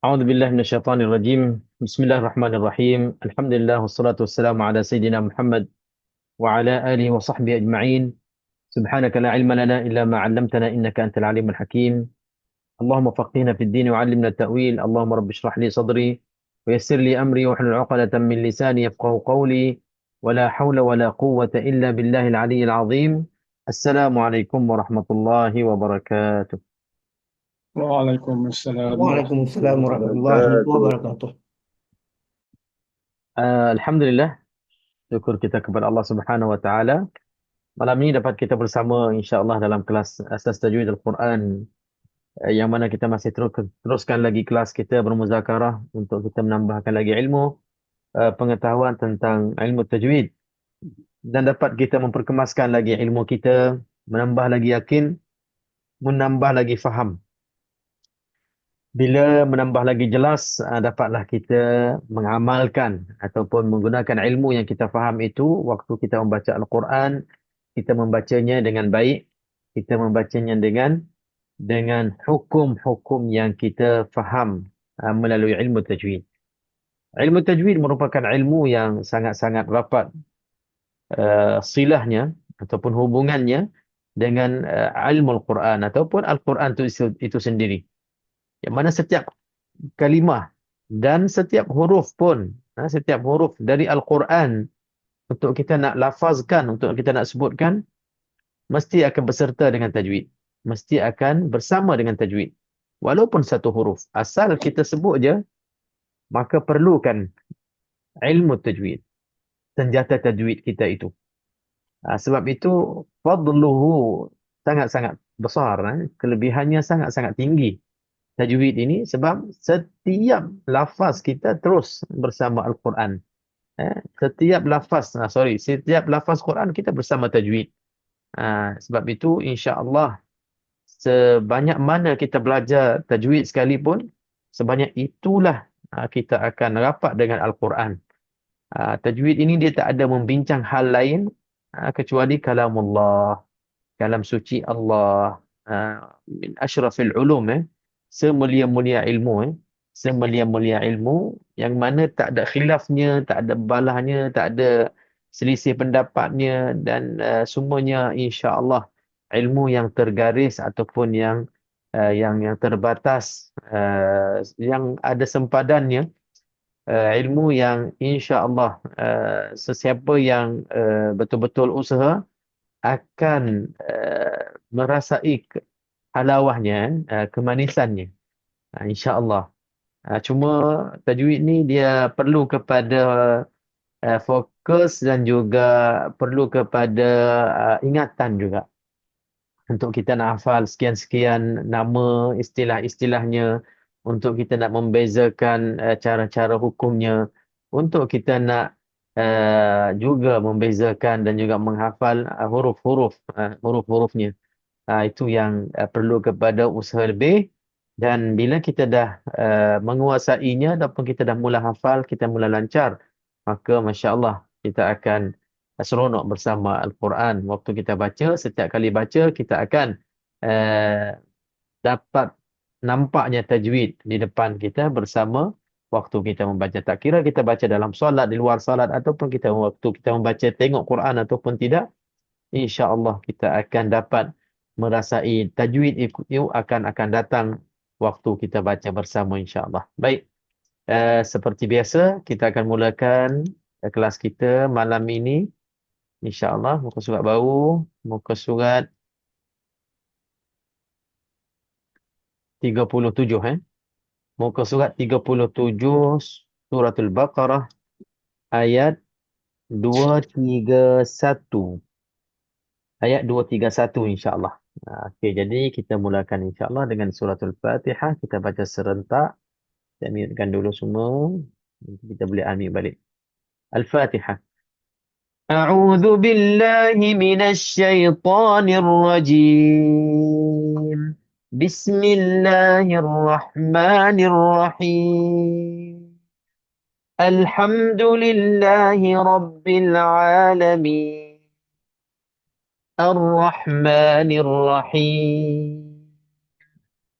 أعوذ بالله من الشيطان الرجيم. بسم الله الرحمن الرحيم. الحمد لله والصلاة والسلام على سيدنا محمد وعلى آله وصحبه أجمعين. سبحانك لا علم لنا إلا ما علمتنا إنك أنت العليم الحكيم. اللهم فقهنا في الدين وعلمنا التأويل. اللهم رب اشرح لي صدري ويسر لي أمري واحلل عقدة من لساني يفقه قولي. ولا حول ولا قوة إلا بالله العلي العظيم. السلام عليكم ورحمة الله وبركاته. وعليكم السلام ورحمة Waalaikumsalam الله warahmatullahi وبركاته. wabarakatuh. Alhamdulillah, syukur kita kepada Allah Subhanahu wa taala. Malam ini dapat kita bersama insya-Allah dalam kelas Asas Tajwid Al-Quran, yang mana kita masih teruskan lagi kelas kita bermuzakarah untuk kita menambahkan lagi ilmu, pengetahuan tentang ilmu tajwid, dan dapat kita memperkemaskan lagi ilmu kita, menambah lagi yakin, menambah lagi faham. Bila menambah lagi jelas, dapatlah kita mengamalkan ataupun menggunakan ilmu yang kita faham itu waktu kita membaca Al-Quran. Kita membacanya dengan baik, kita membacanya dengan hukum-hukum yang kita faham melalui ilmu tajwid. Ilmu tajwid merupakan ilmu yang sangat-sangat rapat silahnya ataupun hubungannya dengan ilmu Al-Quran ataupun Al-Quran itu sendiri. Yang mana setiap kalimah dan setiap huruf pun, setiap huruf dari Al-Quran untuk kita nak lafazkan, untuk kita nak sebutkan, mesti akan berserta dengan tajwid. Mesti akan bersama dengan tajwid. Walaupun satu huruf. Asal kita sebut je, maka perlukan ilmu tajwid. Senjata tajwid kita itu. Sebab itu, fadluhu sangat-sangat besar. Kelebihannya sangat-sangat tinggi. Tajwid ini sebab setiap lafaz kita terus bersama Al-Quran. Setiap lafaz Quran kita bersama tajwid. Sebab itu, insya-Allah, sebanyak mana kita belajar tajwid sekalipun, sebanyak itulah kita akan rapat dengan Al-Quran. Tajwid ini dia tak ada membincang hal lain kecuali kalamullah, kalam suci Allah. Min asyrafil ulum, semulia-mulia ilmu, semulia-mulia ilmu yang mana tak ada khilafnya, tak ada balahnya, tak ada selisih pendapatnya, dan semuanya insya-Allah ilmu yang tergaris ataupun yang terbatas, yang ada sempadannya, ilmu yang insya-Allah sesiapa yang betul-betul usaha akan merasai halawahnya, kemanisannya, insya-Allah. Cuma tajwid ni dia perlu kepada fokus dan juga perlu kepada ingatan juga. Untuk kita nak hafal sekian-sekian nama, istilah-istilahnya, untuk kita nak membezakan cara-cara hukumnya, untuk kita nak juga membezakan dan juga menghafal huruf-hurufnya. Itu yang perlu kepada usaha lebih. Dan bila kita dah menguasainya ataupun kita dah mula hafal, kita mula lancar, maka masya-Allah kita akan seronok bersama Al-Quran. Waktu kita baca, setiap kali baca kita akan uh, dapat nampaknya tajwid di depan kita bersama waktu kita membaca. Tak kira kita baca dalam solat, di luar solat, ataupun waktu kita membaca tengok Quran ataupun tidak, insya-Allah kita akan dapat merasai tajwid itu akan datang waktu kita baca bersama, insya-Allah. Baik, seperti biasa kita akan mulakan kelas kita malam ini, insya-Allah, muka surat baru, muka surat 37, Muka surat 37 Suratul Baqarah ayat 231. Ayat 231, insya-Allah. Okey, jadi kita mulakan insya-Allah dengan suratul Fatihah. Kita baca serentak. Saya mute dulu semua. Nanti kita boleh ambil balik. Al-Fatihah. أعوذ بالله من الشيطان الرجيم. بسم الله الرحمن الرحيم. الحمد لله رب العالمين. الرحمن الرحيم.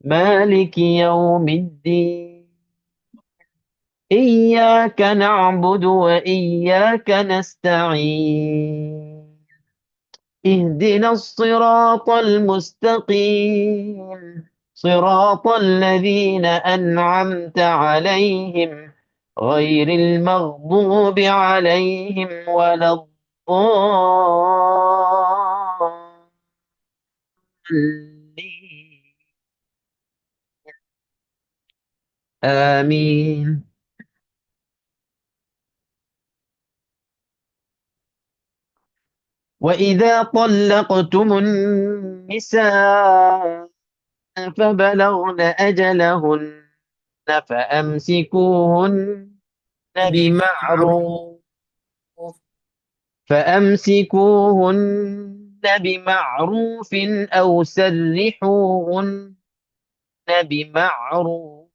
مالك يوم الدين. إياك نعبد وإياك نستعين اهدنا الصراط المستقيم صراط الذين أنعمت عليهم غير المغضوب عليهم ولا الضالين آمين. وإذا طلقتم النساء فبلغن أجلهن فأمسكوهن بمعروف بمعروف أو سرحوهن بمعروف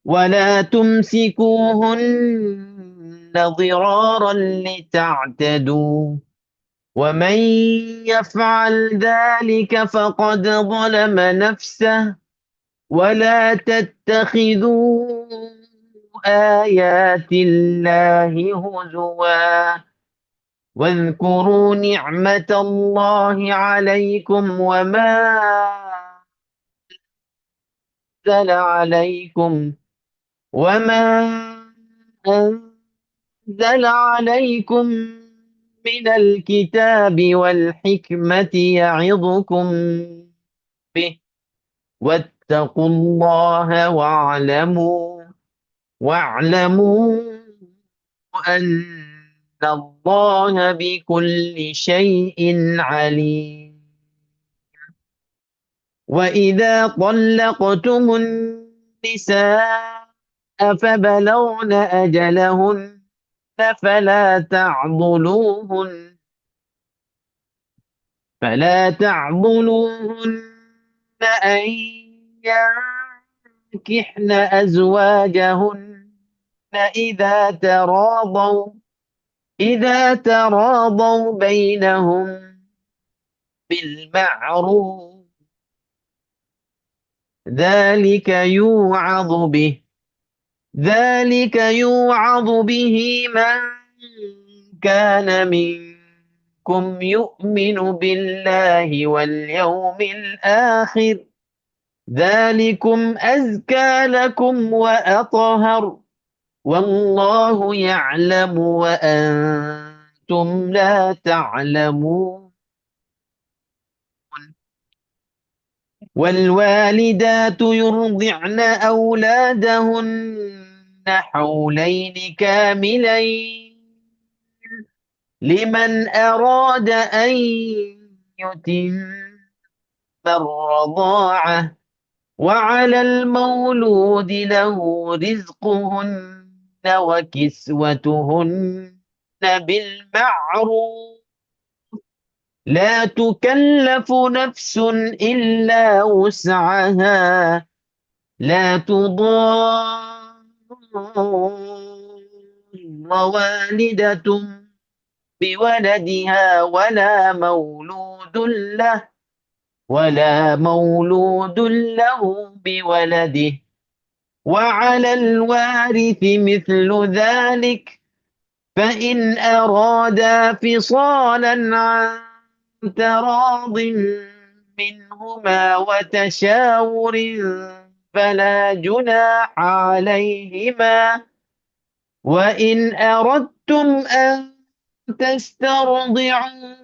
ولا تمسكوهن ضرارا لتعتدوا ومن يفعل ذلك فقد ظلم نفسه ولا تتخذوا آيات الله هزوا واذكروا نعمة الله عليكم أنزل عليكم وما أنزل عليكم من الكتاب والحكمة يعظكم به واتقوا الله واعلموا أن الله بكل شيء عليم. وإذا طلقتم النساء فبلغن أجلهن فلا تعضلوهن أن ينكحن أزواجهن إذا تراضوا بينهم بالمعروف ذلك يوعظ به من كان منكم يؤمن بالله واليوم الآخر ذلكم أزكى لكم وأطهر والله يعلم وأنتم لا تعلمون. والوالدات يرضعن أولادهن حولين كاملين لمن أراد أن يتم الرضاعة وعلى المولود له رزقهن وكسوتهن بالمعروف لا تكلف نفس إلا وسعها لا تضار والدة بولدها ولا مولود له بولده وعلى الوارث مثل ذلك فإن أرادا فصالا عن تراض منهما وتشاور فلا جناح عليهما وإن أردتم أن تسترضعوا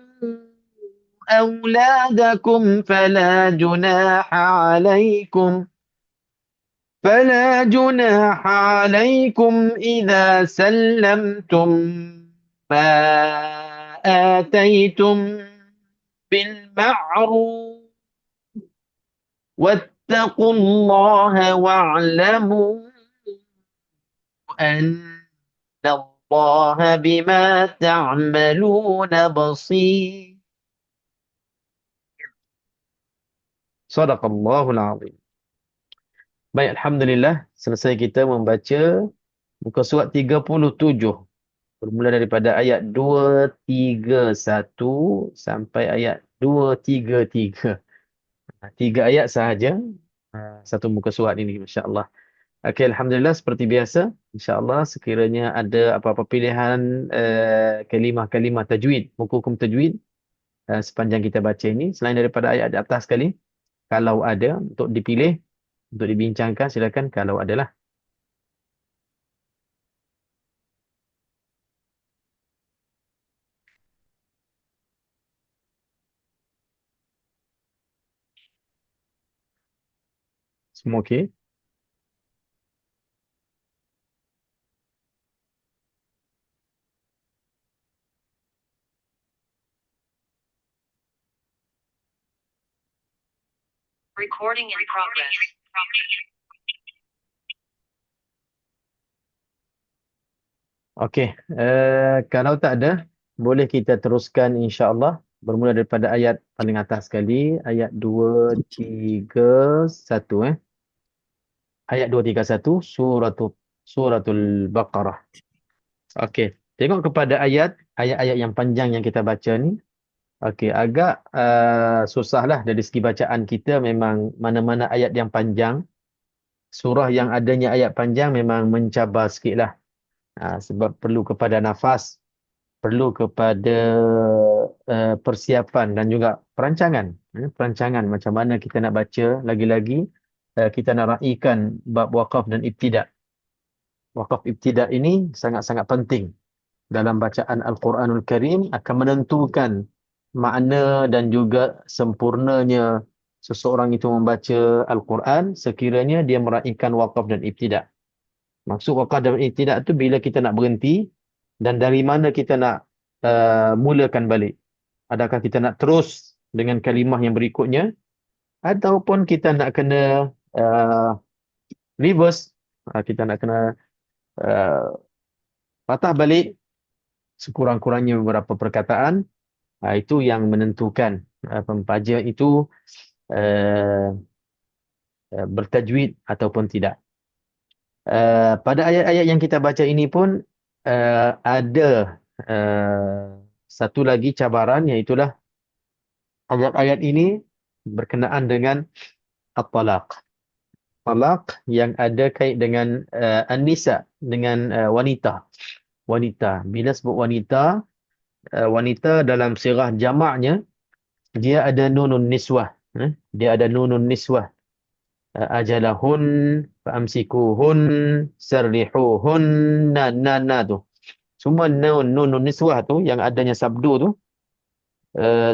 أولادكم فلا جناح عليكم إذا سلمتم ما آتيتم بالمعروف واتقوا الله واعلموا أن الله بما تعملون بصير. Sadaqallahul Azim. Baik, Alhamdulillah. Selesai kita membaca muka surat 37. Bermula daripada ayat 231 sampai ayat 233. Tiga ayat sahaja. Satu muka surat ini, Masya Allah. Okey, Alhamdulillah seperti biasa. InsyaAllah sekiranya ada apa-apa pilihan kalimah-kalimah tajwid, hukum tajwid sepanjang kita baca ini, selain daripada ayat di atas sekali, kalau ada untuk dipilih, untuk dibincangkan, silakan kalau adalah. Semua okey? Recording in progress. Okey, kalau tak ada, boleh kita teruskan insya-Allah bermula daripada ayat paling atas sekali, ayat 231 Ayat 231 suratul Baqarah. Okey, tengok kepada ayat-ayat yang panjang yang kita baca ni. Okey, agak susahlah dari segi bacaan kita, memang mana-mana ayat yang panjang, surah yang adanya ayat panjang memang mencabar sikitlah. Sebab perlu kepada nafas, perlu kepada persiapan dan juga perancangan. Perancangan macam mana kita nak baca, lagi-lagi kita nak raikan bab waqaf dan ibtida'. Waqaf ibtida' ini sangat-sangat penting dalam bacaan Al-Quranul Karim, akan menentukan makna dan juga sempurnanya seseorang itu membaca Al-Quran sekiranya dia meraihkan waqaf dan ibtida'. Maksud waqaf dan ibtida' tu bila kita nak berhenti dan dari mana kita nak mulakan balik. Adakah kita nak terus dengan kalimah yang berikutnya ataupun kita nak kena uh, reverse, kita nak kena uh, patah balik sekurang-kurangnya beberapa perkataan. Itu yang menentukan pempaja itu uh, bertajwid ataupun tidak. Pada ayat-ayat yang kita baca ini pun ada satu lagi cabaran, iaitulah ayat-ayat ini berkenaan dengan at-talaq. Talaq yang ada kait dengan an-nisa, dengan wanita. Wanita. Bila sebut wanita, wanita dalam sirah jamaknya, dia ada nunun niswah. Dia ada nunun niswah. Ajalahun, fa'amsikuhun, sarrihuhun, na tu. Semua nunun niswah tu, yang adanya sabdu tu,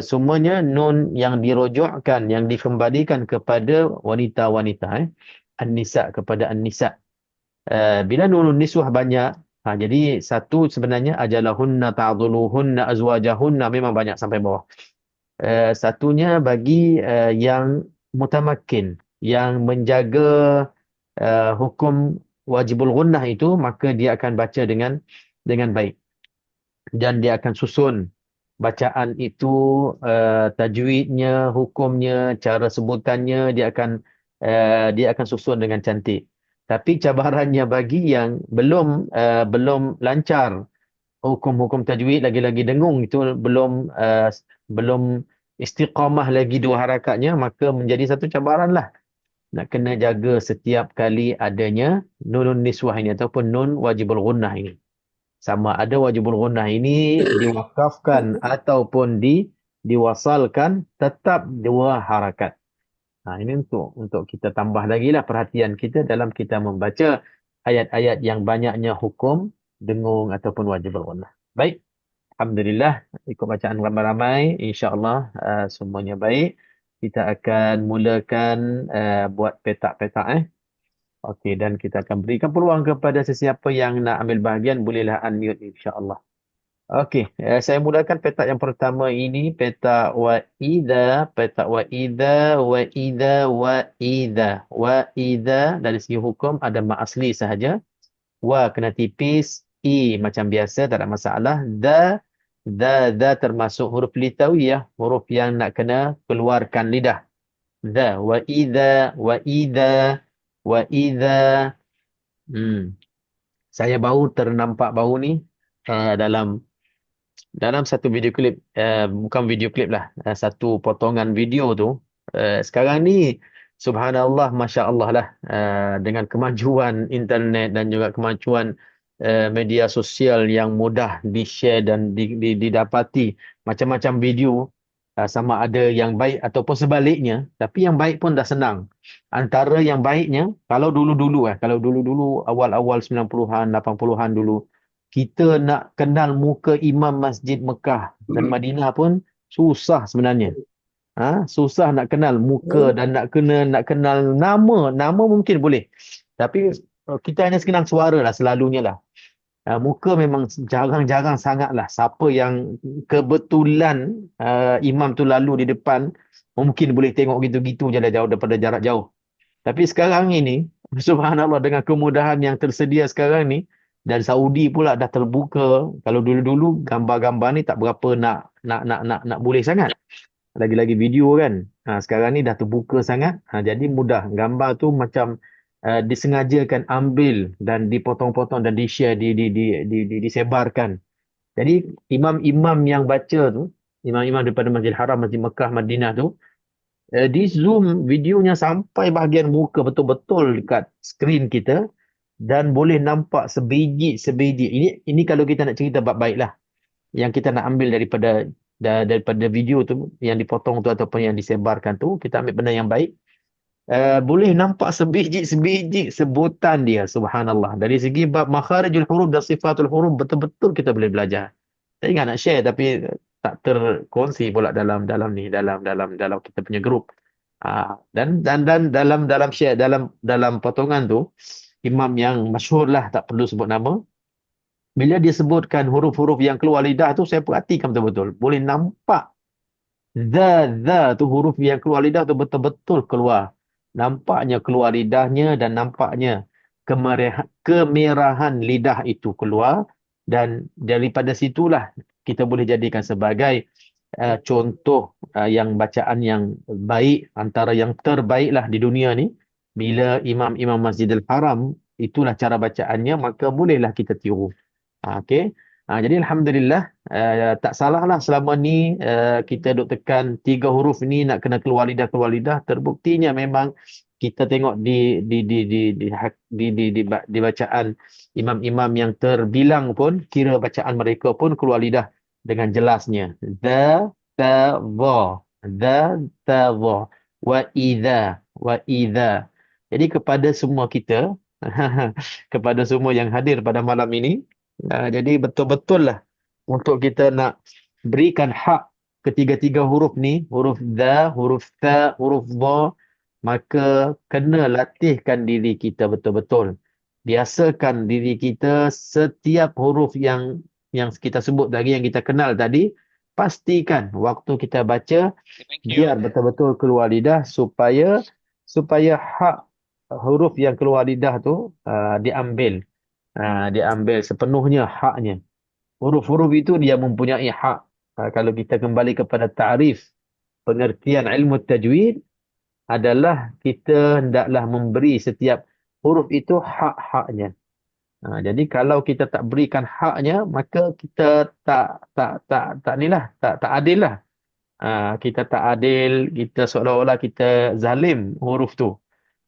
semuanya nun yang dirojokkan, yang dikembalikan kepada wanita-wanita. An-nisa, kepada an-nisa. Bila nunun niswah banyak, jadi satu sebenarnya ajalahunna ta'dhuluhunna azwajahunna, memang banyak sampai bawah. Satunya bagi yang mutamakin, yang menjaga hukum wajibul gunnah itu, maka dia akan baca dengan baik. Dan dia akan susun bacaan itu, tajwidnya, hukumnya, cara sebutannya, dia akan susun dengan cantik. Tapi cabarannya bagi yang belum lancar hukum-hukum tajwid, lagi-lagi dengung itu, belum istiqamah lagi dua harakatnya, maka menjadi satu cabaran lah. Nak kena jaga setiap kali adanya nunun niswah ini ataupun nun wajibul gunnah ini. Sama ada wajibul gunnah ini diwakafkan ataupun diwasalkan, tetap dua harakat. Ini untuk kita tambah lagi lah perhatian kita dalam kita membaca ayat-ayat yang banyaknya hukum, dengung ataupun wajibul gunnah. Baik. Alhamdulillah, ikut bacaan ramai-ramai, insya-Allah semuanya baik. Kita akan mulakan buat petak-petak. Okey, dan kita akan berikan peluang kepada sesiapa yang nak ambil bahagian, bolehlah unmute insya-Allah. Okey, saya mulakan petak yang pertama ini, petak wa idza, petak wa idza, wa idza, wa idza. Wa idza dari segi hukum ada mak asli sahaja. Wa kena tipis, i macam biasa, tak ada masalah. Dha termasuk huruf litawiyah, huruf yang nak kena keluarkan lidah. Dha, wa idza, wa idza, wa idza. Saya baru ternampak baru ni dalam satu video klip, bukan video klip lah, satu potongan video tu. Sekarang ni subhanallah, masya Allah lah, dengan kemajuan internet dan juga kemajuan media sosial yang mudah di-share dan didapati macam-macam video, sama ada yang baik ataupun sebaliknya, tapi yang baik pun dah senang. Antara yang baiknya, kalau dulu-dulu awal-awal 90-an, 80-an dulu, kita nak kenal muka imam Masjid Mekah dan Madinah pun susah sebenarnya. Susah nak kenal muka dan nak kenal nama. Nama mungkin boleh. Tapi kita hanya kenal suara lah selalunya lah. Muka memang jarang-jarang sangat lah. Siapa yang kebetulan imam tu lalu di depan, mungkin boleh tengok gitu-gitu je lah jauh daripada jarak jauh. Tapi sekarang ini, subhanallah, dengan kemudahan yang tersedia sekarang ni, dan Saudi pula dah terbuka. Kalau dulu-dulu gambar-gambar ni tak berapa nak boleh sangat. Lagi-lagi video kan. Sekarang ni dah terbuka sangat. Jadi mudah. Gambar tu macam disengajakan ambil dan dipotong-potong dan di-share, disebarkan. Jadi imam-imam yang baca tu, imam-imam daripada Masjid Haram, Masjid Mekah, Madinah tu, di zoom videonya sampai bahagian muka betul-betul dekat skrin kita dan boleh nampak sebiji-sebiji. Ini kalau kita nak cerita bab baik lah. Yang kita nak ambil daripada video tu yang dipotong tu ataupun yang disebarkan tu, kita ambil benda yang baik. Boleh nampak sebiji-sebiji sebutan dia, subhanallah. Dari segi bab makharijul huruf dan sifatul huruf, betul-betul kita boleh belajar. Saya ingat nak share tapi tak terkongsi pula dalam kita punya grup. Dan dalam share dalam potongan tu, imam yang masyhur lah, tak perlu sebut nama, bila dia sebutkan huruf-huruf yang keluar lidah tu, saya perhatikan betul-betul. Boleh nampak za tu, huruf yang keluar lidah tu betul-betul keluar. Nampaknya keluar lidahnya dan nampaknya kemerahan lidah itu keluar. Dan daripada situlah kita boleh jadikan sebagai contoh yang bacaan yang baik, antara yang terbaiklah di dunia ni. Bila imam-imam Masjidil Haram, itulah cara bacaannya, maka bolehlah kita tiru. Okey. Jadi Alhamdulillah, tak salahlah selama ni kita duk tekan 3 huruf ni nak kena keluar lidah. Terbuktinya memang kita tengok di bacaan imam-imam yang terbilang pun, kira bacaan mereka pun keluar lidah dengan jelasnya. Dha, ta, dha. Dha, ta, dha. Wa idha. Jadi kepada semua kita, kepada semua yang hadir pada malam ini, jadi betul-betul lah untuk kita nak berikan hak ketiga-tiga huruf ni, huruf dha, huruf tha, huruf dha, maka kena latihkan diri kita betul-betul. Biasakan diri kita setiap huruf yang kita sebut tadi, yang kita kenal tadi, pastikan waktu kita baca biar betul-betul keluar lidah supaya hak huruf yang keluar lidah tu diambil. Diambil sepenuhnya haknya. Huruf-huruf itu dia mempunyai hak. Kalau kita kembali kepada ta'rif, pengertian ilmu tajwid adalah kita hendaklah memberi setiap huruf itu hak-haknya. Jadi kalau kita tak berikan haknya, maka kita tak adil lah. Kita tak adil, kita seolah-olah kita zalim huruf tu.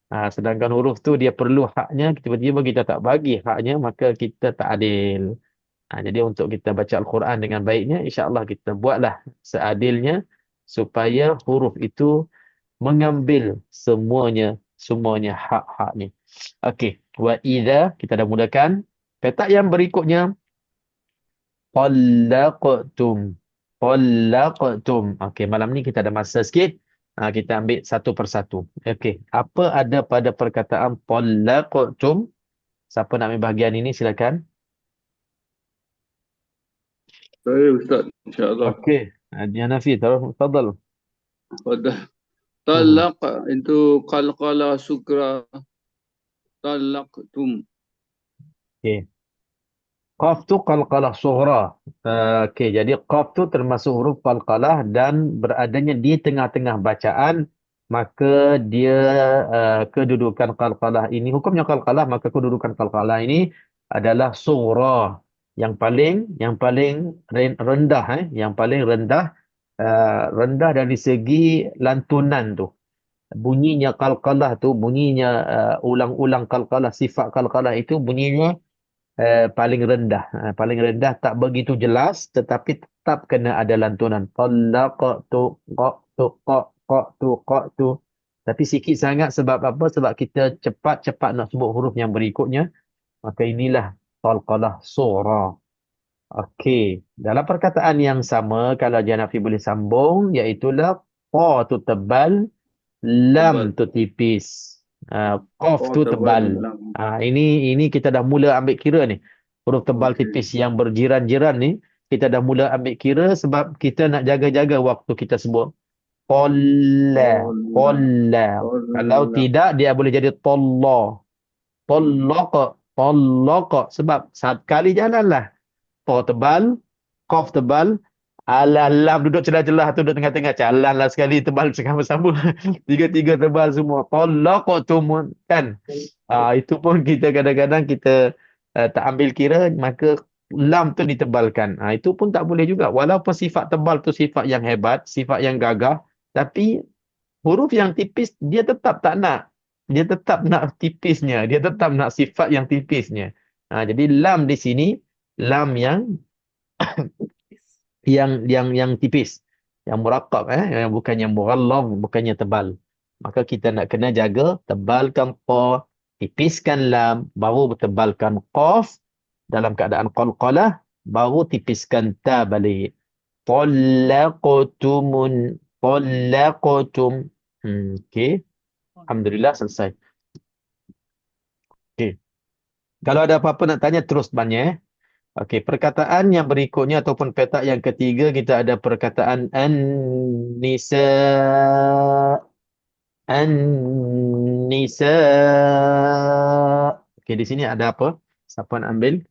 Sedangkan huruf tu dia perlu haknya, tiba-tiba kita tak bagi haknya, maka kita tak adil. Jadi untuk kita baca Al-Quran dengan baiknya, insya-Allah kita buatlah seadilnya supaya huruf itu mengambil semuanya hak-haknya. Okey, wa idza, kita dah mulakan. Petak yang berikutnya, Qallaqtum. Okey, malam ni kita ada masa sikit. Kita ambil satu persatu. Okey, apa ada pada perkataan Qallaqtum? Siapa nak ambil bahagian ini, silakan. Saya Ustaz, insyaAllah. Okey, Haji Hanafi, tafadhal. Pada talaq itu qalqala sukra talaqtum. Okey. Qaf tu qalqalah sughra. Okey, jadi qaf tu termasuk huruf qalqalah dan beradanya di tengah-tengah bacaan, maka dia kedudukan qalqalah ini, hukumnya qalqalah, maka kedudukan qalqalah ini adalah sughra, yang paling rendah, yang paling rendah, rendah dari segi lantunan tu. bunyinya qalqalah tu, bunyinya ulang-ulang qalqalah, sifat qalqalah itu bunyinya paling rendah. Paling rendah tak begitu jelas tetapi tetap kena ada lantunan. Talaqtu qatu qatu qatu. Tapi sikit sangat sebab apa? Sebab kita cepat-cepat nak sebut huruf yang berikutnya. Maka inilah qalqalah surah. Okey. Dalam perkataan yang sama, kalau Janafi boleh sambung, iaitulah qa tu tebal, lam Tebal. tu tipis. Qaf Oh, tu tebal. tebal. Lam. Ini kita dah mula ambil kira ni. Huruf tebal Okey. tipis yang berjiran-jiran ni, kita dah mula ambil kira sebab kita nak jaga-jaga waktu kita sebut. Qalla, qalla. Kalau Qalla. tidak, dia boleh jadi talla. Tallaqa, tallaqa. Sebab satu kali jalanlah. Ta tebal, qaf tebal, lam duduk celah-celah tu duduk tengah-tengah. Jalan lah sekali tebal bersama-sama. Tiga-tiga tebal semua. Talaqtumun kan. Itu pun kita kadang-kadang kita tak ambil kira, maka lam tu ditebalkan. Itu pun tak boleh juga. Walaupun sifat tebal tu sifat yang hebat, sifat yang gagah, tapi huruf yang tipis dia tetap tak nak. Dia tetap nak tipisnya. Dia tetap nak sifat yang tipisnya. Jadi lam di sini lam yang tipis, yang murakkab, yang bukannya mughallaz, bukannya tebal. Maka kita nak kena jaga, tebalkan qa, tipiskan lam, baru tebalkan qaf dalam keadaan qalqalah, baru tipiskan ta balik. Talaqtumun, talaqtum. Okey. Alhamdulillah selesai. Okey. Kalau ada apa-apa nak tanya terus tanya. Okey, perkataan yang berikutnya ataupun petak yang ketiga, kita ada perkataan an-nisa. An-nisa. Okey, di sini ada apa? Siapa nak ambil?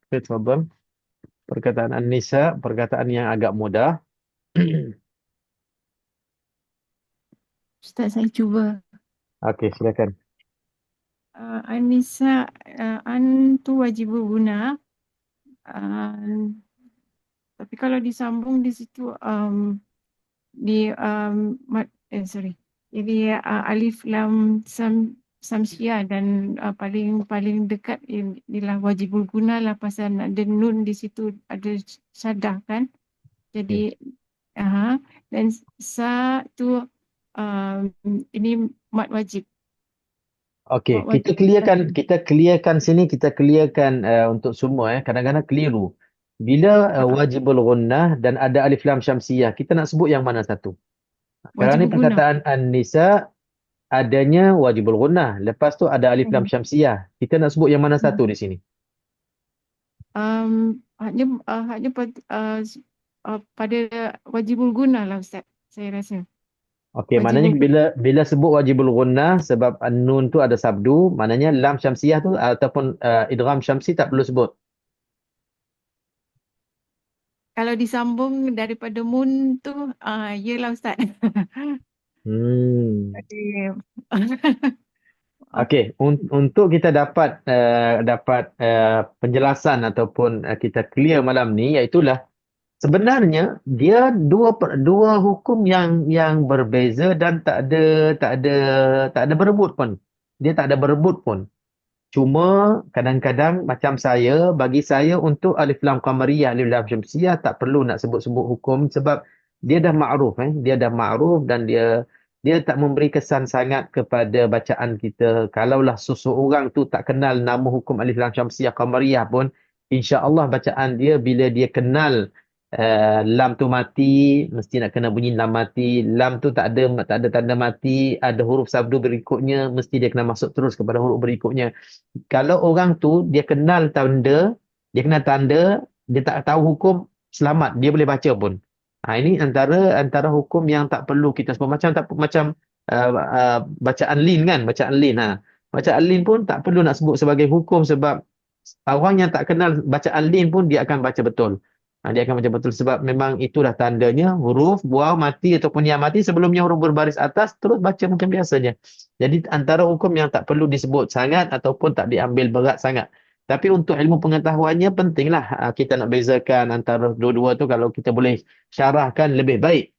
Okey, tafadhal. Perkataan an-nisa, perkataan yang agak mudah. Ustaz, saya cuba. Okey, silakan. Anisa, an tu wajib berguna. Tapi kalau disambung di situ di jadi alif lam samsiah dan paling dekat ialah wajibul guna lah pasal ada nun di situ, ada syadah kan. Jadi dan sa tu ini mat wajib. Okey, Mat wajib. kita clearkan sini, kita clearkan untuk semua kadang-kadang keliru. Bila wajibul gunnah dan ada alif lam syamsiyah, kita nak sebut yang mana satu? Sekarang ni Wajibul guna. perkataan an-nisa adanya wajibul gunnah, lepas tu ada alif lam syamsiyah. Kita nak sebut yang mana satu di sini? Hanya pada wajibul guna lah Ustaz, saya rasa. Okey, Wajibul maknanya bila sebut wajibul gunnah sebab an-nun tu ada sabdu, maknanya lam syamsiyah tu ataupun idgham syamsi tak perlu sebut. Kalau disambung daripada mun tu, yelah Ustaz. Jadi, Okey, untuk kita dapat penjelasan ataupun kita clear malam ni, iaitulah sebenarnya dia dua hukum yang berbeza dan tak ada berebut pun. Dia tak ada berebut pun. Cuma kadang-kadang macam bagi saya untuk alif lam qamariyah, alif lam syamsiyah tak perlu nak sebut-sebut hukum sebab dia dah ma'ruf dia dah ma'ruf dan dia tak memberi kesan sangat kepada bacaan kita. Kalaulah seseorang tu tak kenal nama hukum alif lam syamsiyah qamariyah pun, insya-Allah bacaan dia bila dia kenal lam tu mati, mesti nak kena bunyi lam mati. Lam tu tak ada tanda mati, ada huruf sabdu berikutnya, mesti dia kena masuk terus kepada huruf berikutnya. Kalau orang tu dia kenal tanda, dia tak tahu hukum, selamat, dia boleh baca pun. Ini antara hukum yang tak perlu kita sebut macam bacaan lin kan, bacaan lin. Bacaan lin pun tak perlu nak sebut sebagai hukum sebab orang yang tak kenal bacaan lin pun dia akan baca betul. Dia akan baca betul sebab memang itulah tandanya huruf waw mati ataupun ya mati sebelumnya huruf berbaris atas terus baca macam biasanya. Jadi antara hukum yang tak perlu disebut sangat ataupun tak diambil berat sangat. Tapi untuk ilmu pengetahuannya pentinglah kita nak bezakan antara dua-dua tu kalau kita boleh syarahkan lebih baik.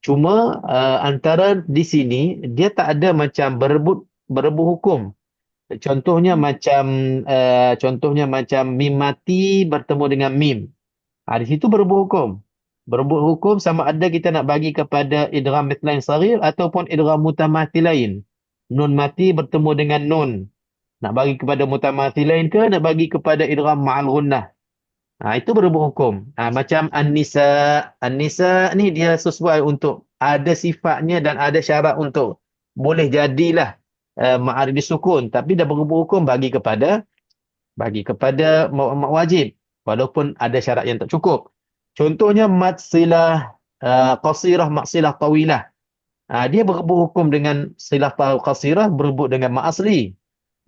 Cuma antara di sini dia tak ada macam berebut hukum. Contohnya macam mim mati bertemu dengan mim. Di situ berebut hukum. Berebut hukum sama ada kita nak bagi kepada idgham mithlain saghir ataupun idgham mutamathilain. Nun mati bertemu dengan nun. Nak bagi kepada mutamathilain ke nak bagi kepada idgham ma'al ghunnah. Itu berebut hukum. Macam An-Nisa. An-Nisa ni dia sesuai untuk ada sifatnya dan ada syarat untuk boleh jadilah ma'arif disukun. Tapi dah berebut hukum bagi kepada wajib. Walaupun ada syarat yang tak cukup. Contohnya mad silah qasirah, mad silah tawilah. Dia berebut hukum dengan silah qasirah berebut dengan mad asli.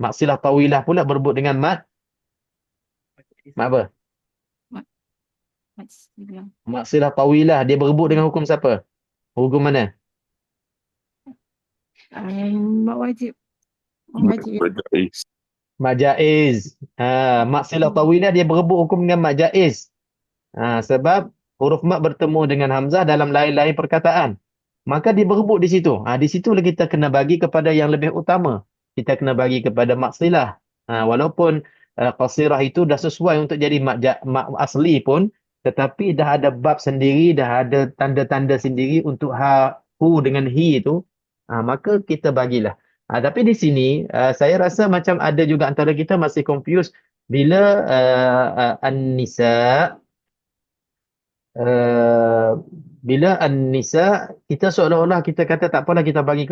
Mad silah tawilah pula berebut dengan mad apa? Mad silah tawilah dia berebut dengan hukum siapa? Hukum mana? Mak wajib. Mak wajib. Mad jaiz. Mad silah tawilah dia berebut hukum dengan mad jaiz. Sebab huruf mat bertemu dengan hamzah dalam lain-lain perkataan. Maka dia berebut di situ. Di situlah kita kena bagi kepada yang lebih utama. Kita kena bagi kepada mat silah. Walaupun qasirah itu dah sesuai untuk jadi mat asli pun, tetapi dah ada bab sendiri, dah ada tanda-tanda sendiri untuk hu dengan hi itu. Maka kita bagilah. Tapi di sini saya rasa macam ada juga antara kita masih confused bila an-nisa bila an-nisa kita seolah-olah kita kata tak apalah kita bagi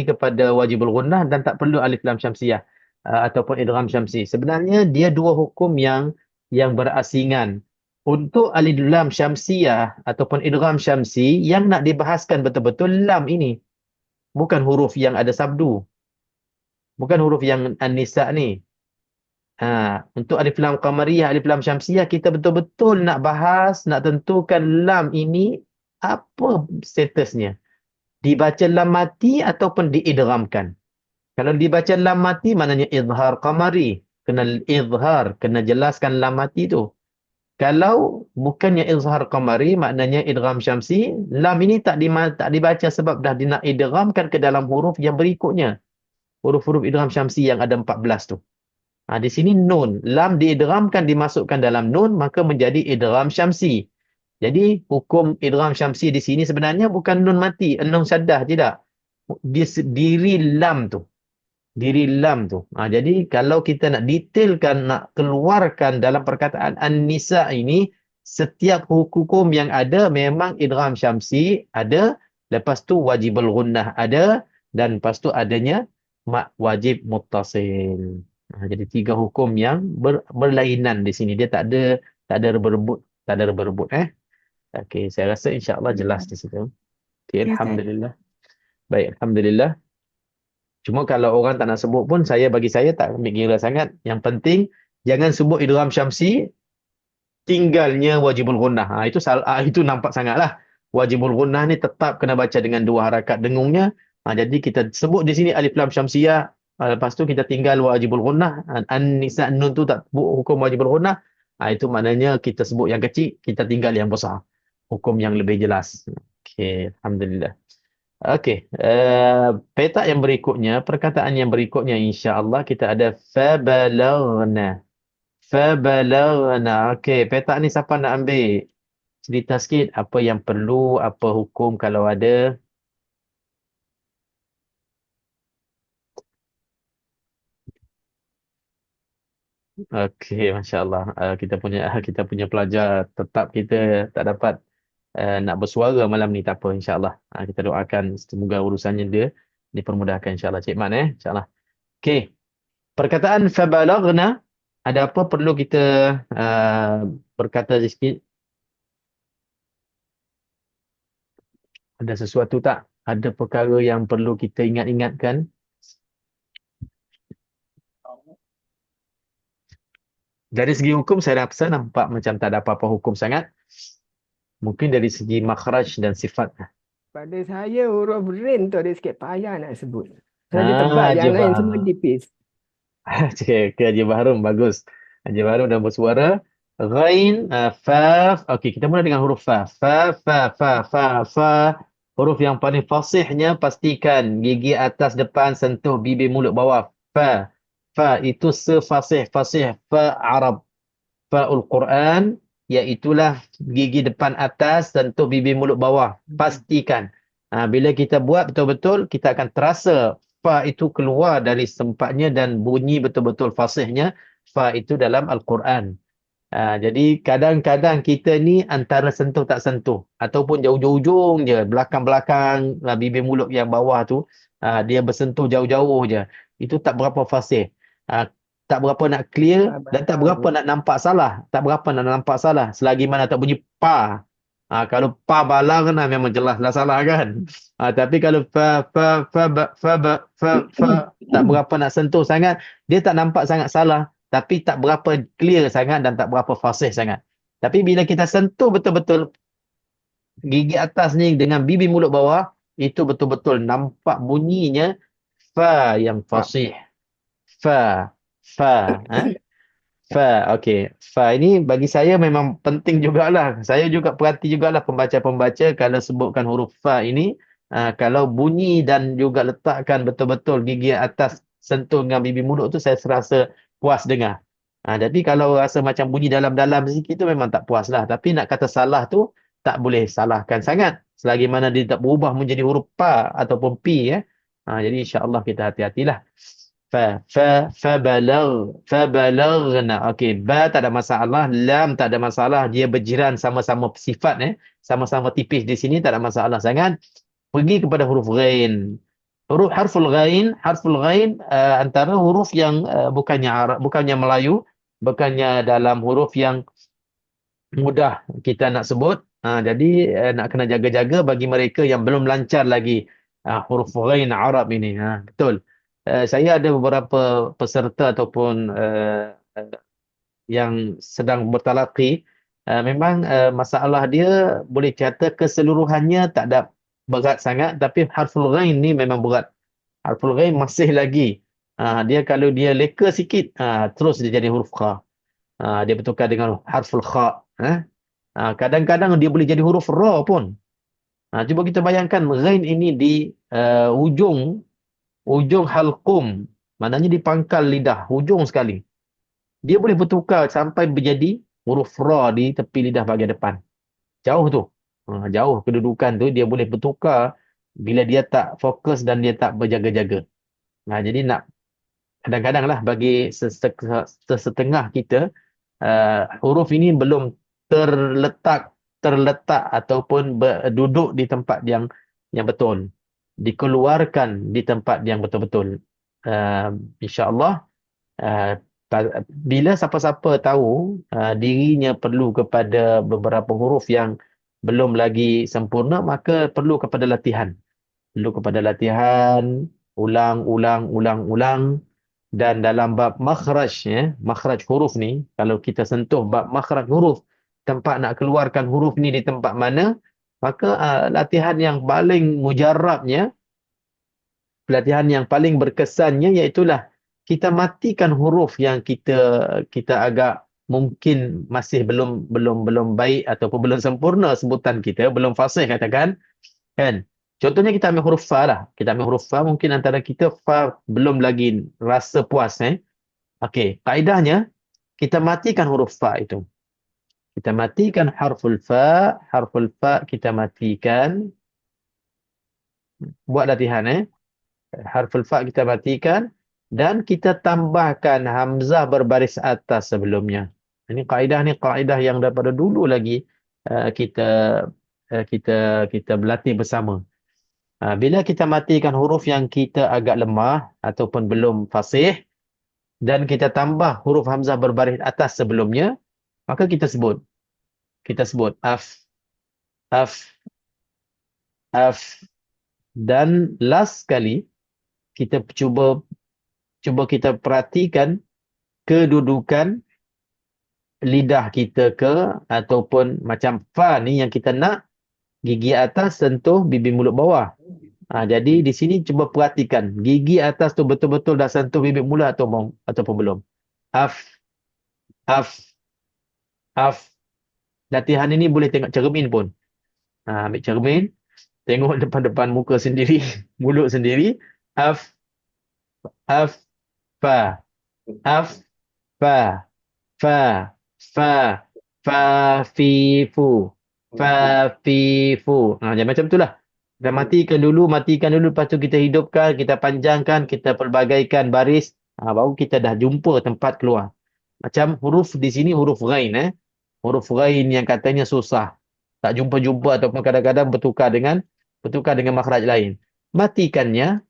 kepada wajibul ghunnah dan tak perlu alif lam syamsiah ataupun idgham syamsi. Sebenarnya dia dua hukum yang berasingan. Untuk alif lam syamsiah ataupun idgham syamsi yang nak dibahaskan betul-betul lam ini. Bukan huruf yang ada sabdu. Bukan huruf yang an-nisa ni. Untuk alif lam qamariyah, alif lam syamsiyah kita betul-betul nak bahas, nak tentukan lam ini apa statusnya. Dibaca lam mati ataupun diidghamkan. Kalau dibaca lam mati maknanya izhar qamari, kena izhar, kena jelaskan lam mati tu. Kalau bukannya izhar qamari maknanya idgham syamsi, lam ini tak dibaca sebab dah nak idghamkan ke dalam huruf yang berikutnya. Huruf-huruf idgham syamsi yang ada 14 tu. Di sini nun. Lam diidghamkan dimasukkan dalam nun, maka menjadi idgham syamsi. Jadi, hukum idgham syamsi di sini sebenarnya bukan nun mati, nun syaddah, tidak. Diri lam tu. Diri lam tu. Jadi, kalau kita nak detailkan, nak keluarkan dalam perkataan an-nisa ini, setiap hukum yang ada memang idgham syamsi ada, lepas tu wajibul ghunnah ada, dan lepas tu adanya wajib muttasil. Jadi tiga hukum yang berlainan di sini. Dia tak ada berebut, Okey, saya rasa insya-Allah jelas di situ. Okey, alhamdulillah. Baik, alhamdulillah. Cuma kalau orang tak nak sebut pun bagi saya tak ambil kira sangat. Yang penting jangan sebut idgham syamsi tinggalnya wajibul ghunnah. Itu nampak sangatlah. Wajibul ghunnah ni tetap kena baca dengan dua harakat dengungnya. Jadi kita sebut di sini alif lam syamsiyah. Lepas tu kita tinggal wajibul ghunnah. An-nisa nun tu tak hukum wajibul ghunnah. Itu maknanya kita sebut yang kecil, kita tinggal yang besar. Hukum yang lebih jelas. Okey, alhamdulillah. Okey, petak yang berikutnya, perkataan yang berikutnya insya-Allah kita ada fabalaghna. Fabalaghna. Okey, petak ni siapa nak ambil? Cerita sikit apa yang perlu, apa hukum kalau ada. Okey, masya-Allah. Kita punya pelajar tetap kita tak dapat nak bersuara malam ni, tak apa insya-Allah. Kita doakan semoga urusannya dia dipermudahkan insya-Allah. Cik Man insya-Allah. Okey. Perkataan fabalaghna ada apa perlu kita berkata sikit? Ada sesuatu tak? Ada perkara yang perlu kita ingat-ingatkan? Dari segi hukum saya rasa nampak macam tak ada apa-apa hukum sangat. Mungkin dari segi makhraj dan sifat. Pada saya huruf Rin tu ada sikit payah nak sebut. Saya tebal, Haji yang lain semua Bahar. tipis. Okey, Haji Bahrum bagus. Haji Bahrum dah bersuara. Ghain, fa. Okey, kita mula dengan huruf fa. Fa. Huruf yang paling fasihnya pastikan gigi atas depan sentuh bibir mulut bawah. Fa. Fa itu sefasih fa Arab. Fa'ul Quran, iaitulah gigi depan atas sentuh bibir mulut bawah. Pastikan. Bila kita buat betul-betul, kita akan terasa fa itu keluar dari tempatnya dan bunyi betul-betul fasihnya. Fa itu dalam Al-Quran. Jadi kadang-kadang kita ni antara sentuh tak sentuh. Ataupun jauh-jauh je. Belakang-belakang bibir mulut yang bawah tu. Dia bersentuh jauh-jauh je. Itu tak berapa fasih. Tak berapa nak clear dan tak berapa nak nampak salah. Tak berapa nak nampak salah. Selagi mana tak bunyi pa. Kalau pa balang memang jelaslah salah kan. Tapi kalau fa tak berapa nak sentuh sangat, dia tak nampak sangat salah. Tapi tak berapa clear sangat dan tak berapa fasih sangat. Tapi bila kita sentuh betul-betul gigi atas ni dengan bibir mulut bawah, itu betul-betul nampak bunyinya fa yang fasih. Fa. Fa. Okey. Fa ini bagi saya memang penting jugalah. Saya juga perhati jugalah pembaca-pembaca kalau sebutkan huruf fa ini, kalau bunyi dan juga letakkan betul-betul gigi atas sentuh dengan bibir mulut tu, saya serasa puas dengar. Jadi kalau rasa macam bunyi dalam-dalam sikit tu memang tak puas lah. Tapi nak kata salah tu, tak boleh salahkan sangat. Selagi mana dia tak berubah menjadi huruf pa ataupun pi. Jadi insya-Allah kita hati-hatilah. Fabalaghna. Okey, ba tak ada masalah, lam tak ada masalah, dia berjiran sama-sama sifat sama-sama tipis di sini, tak ada masalah sangat. Pergi kepada huruf ghain. Harful ghain antara huruf yang bukannya Arab, bukannya Melayu, bukannya dalam huruf yang mudah kita nak sebut. Jadi nak kena jaga-jaga bagi mereka yang belum lancar lagi huruf ghain Arab ini. Betul. Saya ada beberapa peserta ataupun yang sedang bertalaqi. Memang masalah dia boleh kata keseluruhannya tak ada berat sangat, tapi harful ghain ni memang berat. Harful ghain masih lagi. Dia kalau dia leka sikit, terus dia jadi huruf kha. Dia bertukar dengan harful kha. Kadang-kadang dia boleh jadi huruf ra pun. Cuba kita bayangkan ghain ini di ujung halqum, maknanya di pangkal lidah, hujung sekali. Dia boleh bertukar sampai menjadi huruf ra di tepi lidah bahagian depan. Jauh tu. Jauh kedudukan tu dia boleh bertukar bila dia tak fokus dan dia tak berjaga-jaga. Jadi nak kadang-kadang lah bagi setengah kita, huruf ini belum terletak ataupun duduk di tempat yang betul. Dikeluarkan di tempat yang betul-betul. InsyaAllah, bila siapa-siapa tahu dirinya perlu kepada beberapa huruf yang belum lagi sempurna, maka perlu kepada latihan. Ulang. Dan dalam bab makhraj, makhraj huruf ni, kalau kita sentuh bab makhraj huruf, tempat nak keluarkan huruf ni di tempat mana, maka latihan yang paling mujarabnya, latihan yang paling berkesannya, iaitulah kita matikan huruf yang kita agak mungkin masih belum baik ataupun belum sempurna sebutan kita, belum fasih katakan, kan? Contohnya kita ambil huruf fa lah. Kita ambil huruf fa, mungkin antara kita fa belum lagi rasa puas. Okey, kaedahnya kita matikan huruf fa itu. Kita matikan harful fa kita matikan. Buat latihan harful fa kita matikan dan kita tambahkan hamzah berbaris atas sebelumnya. Ini kaedah yang daripada dulu lagi kita berlatih bersama. Bila kita matikan huruf yang kita agak lemah ataupun belum fasih dan kita tambah huruf hamzah berbaris atas sebelumnya, maka kita sebut af, dan last kali kita cuba kita perhatikan kedudukan lidah kita ke, ataupun macam fa ni yang kita nak, gigi atas sentuh bibir mulut bawah. Jadi di sini cuba perhatikan, gigi atas tu betul-betul dah sentuh bibir mulut ataupun belum. Af, af, af. Latihan ini boleh tengok cermin pun. Ambil cermin, tengok depan-depan muka sendiri, mulut sendiri. Af, af, fa, af, fa, fa, fa, fa, fi, fu, fa, fi, fu. Jangan macam itulah. Kita matikan dulu, lepas tu kita hidupkan, kita panjangkan, kita pelbagaikan baris, baru kita dah jumpa tempat keluar. Macam huruf di sini huruf ghain, huruf ghain yang katanya susah, tak jumpa-jumpa ataupun kadang-kadang bertukar dengan makhraj lain. Matikannya,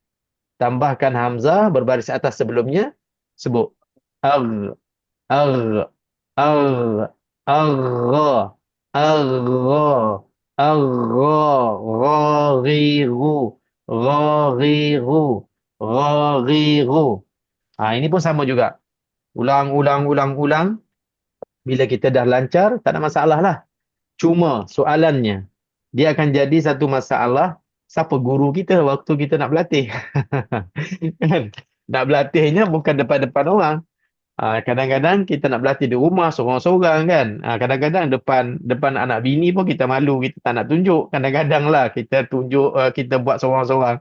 tambahkan hamzah berbaris atas sebelumnya, sebut ar, ar, ar, ar, ar, Ghariru, ghariru, ghariru. Ini pun sama juga. Ulang. Bila kita dah lancar, tak ada masalah lah. Cuma soalannya, dia akan jadi satu masalah, siapa guru kita waktu kita nak berlatih? Kan? Nak berlatihnya bukan depan-depan orang. Kadang-kadang kita nak berlatih di rumah seorang-seorang kan. Kadang-kadang depan anak bini pun kita malu, kita tak nak tunjuk. Kadang-kadang lah kita tunjuk, kita buat seorang-seorang.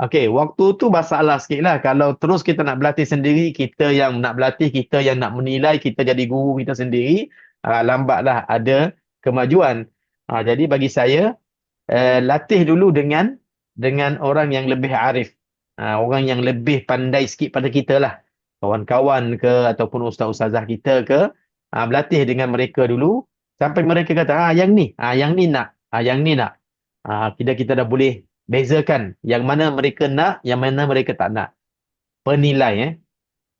Okey, waktu tu masalah sikit lah. Kalau terus kita nak berlatih sendiri, kita yang nak berlatih, kita yang nak menilai, kita jadi guru kita sendiri, lambatlah ada kemajuan. Jadi bagi saya, latih dulu dengan orang yang lebih arif. Orang yang lebih pandai sikit pada kita lah. Kawan-kawan ke ataupun ustaz-ustazah kita ke, berlatih dengan mereka dulu sampai mereka kata yang ni nak, kita dah boleh bezakan yang mana mereka nak, yang mana mereka tak nak. Penilai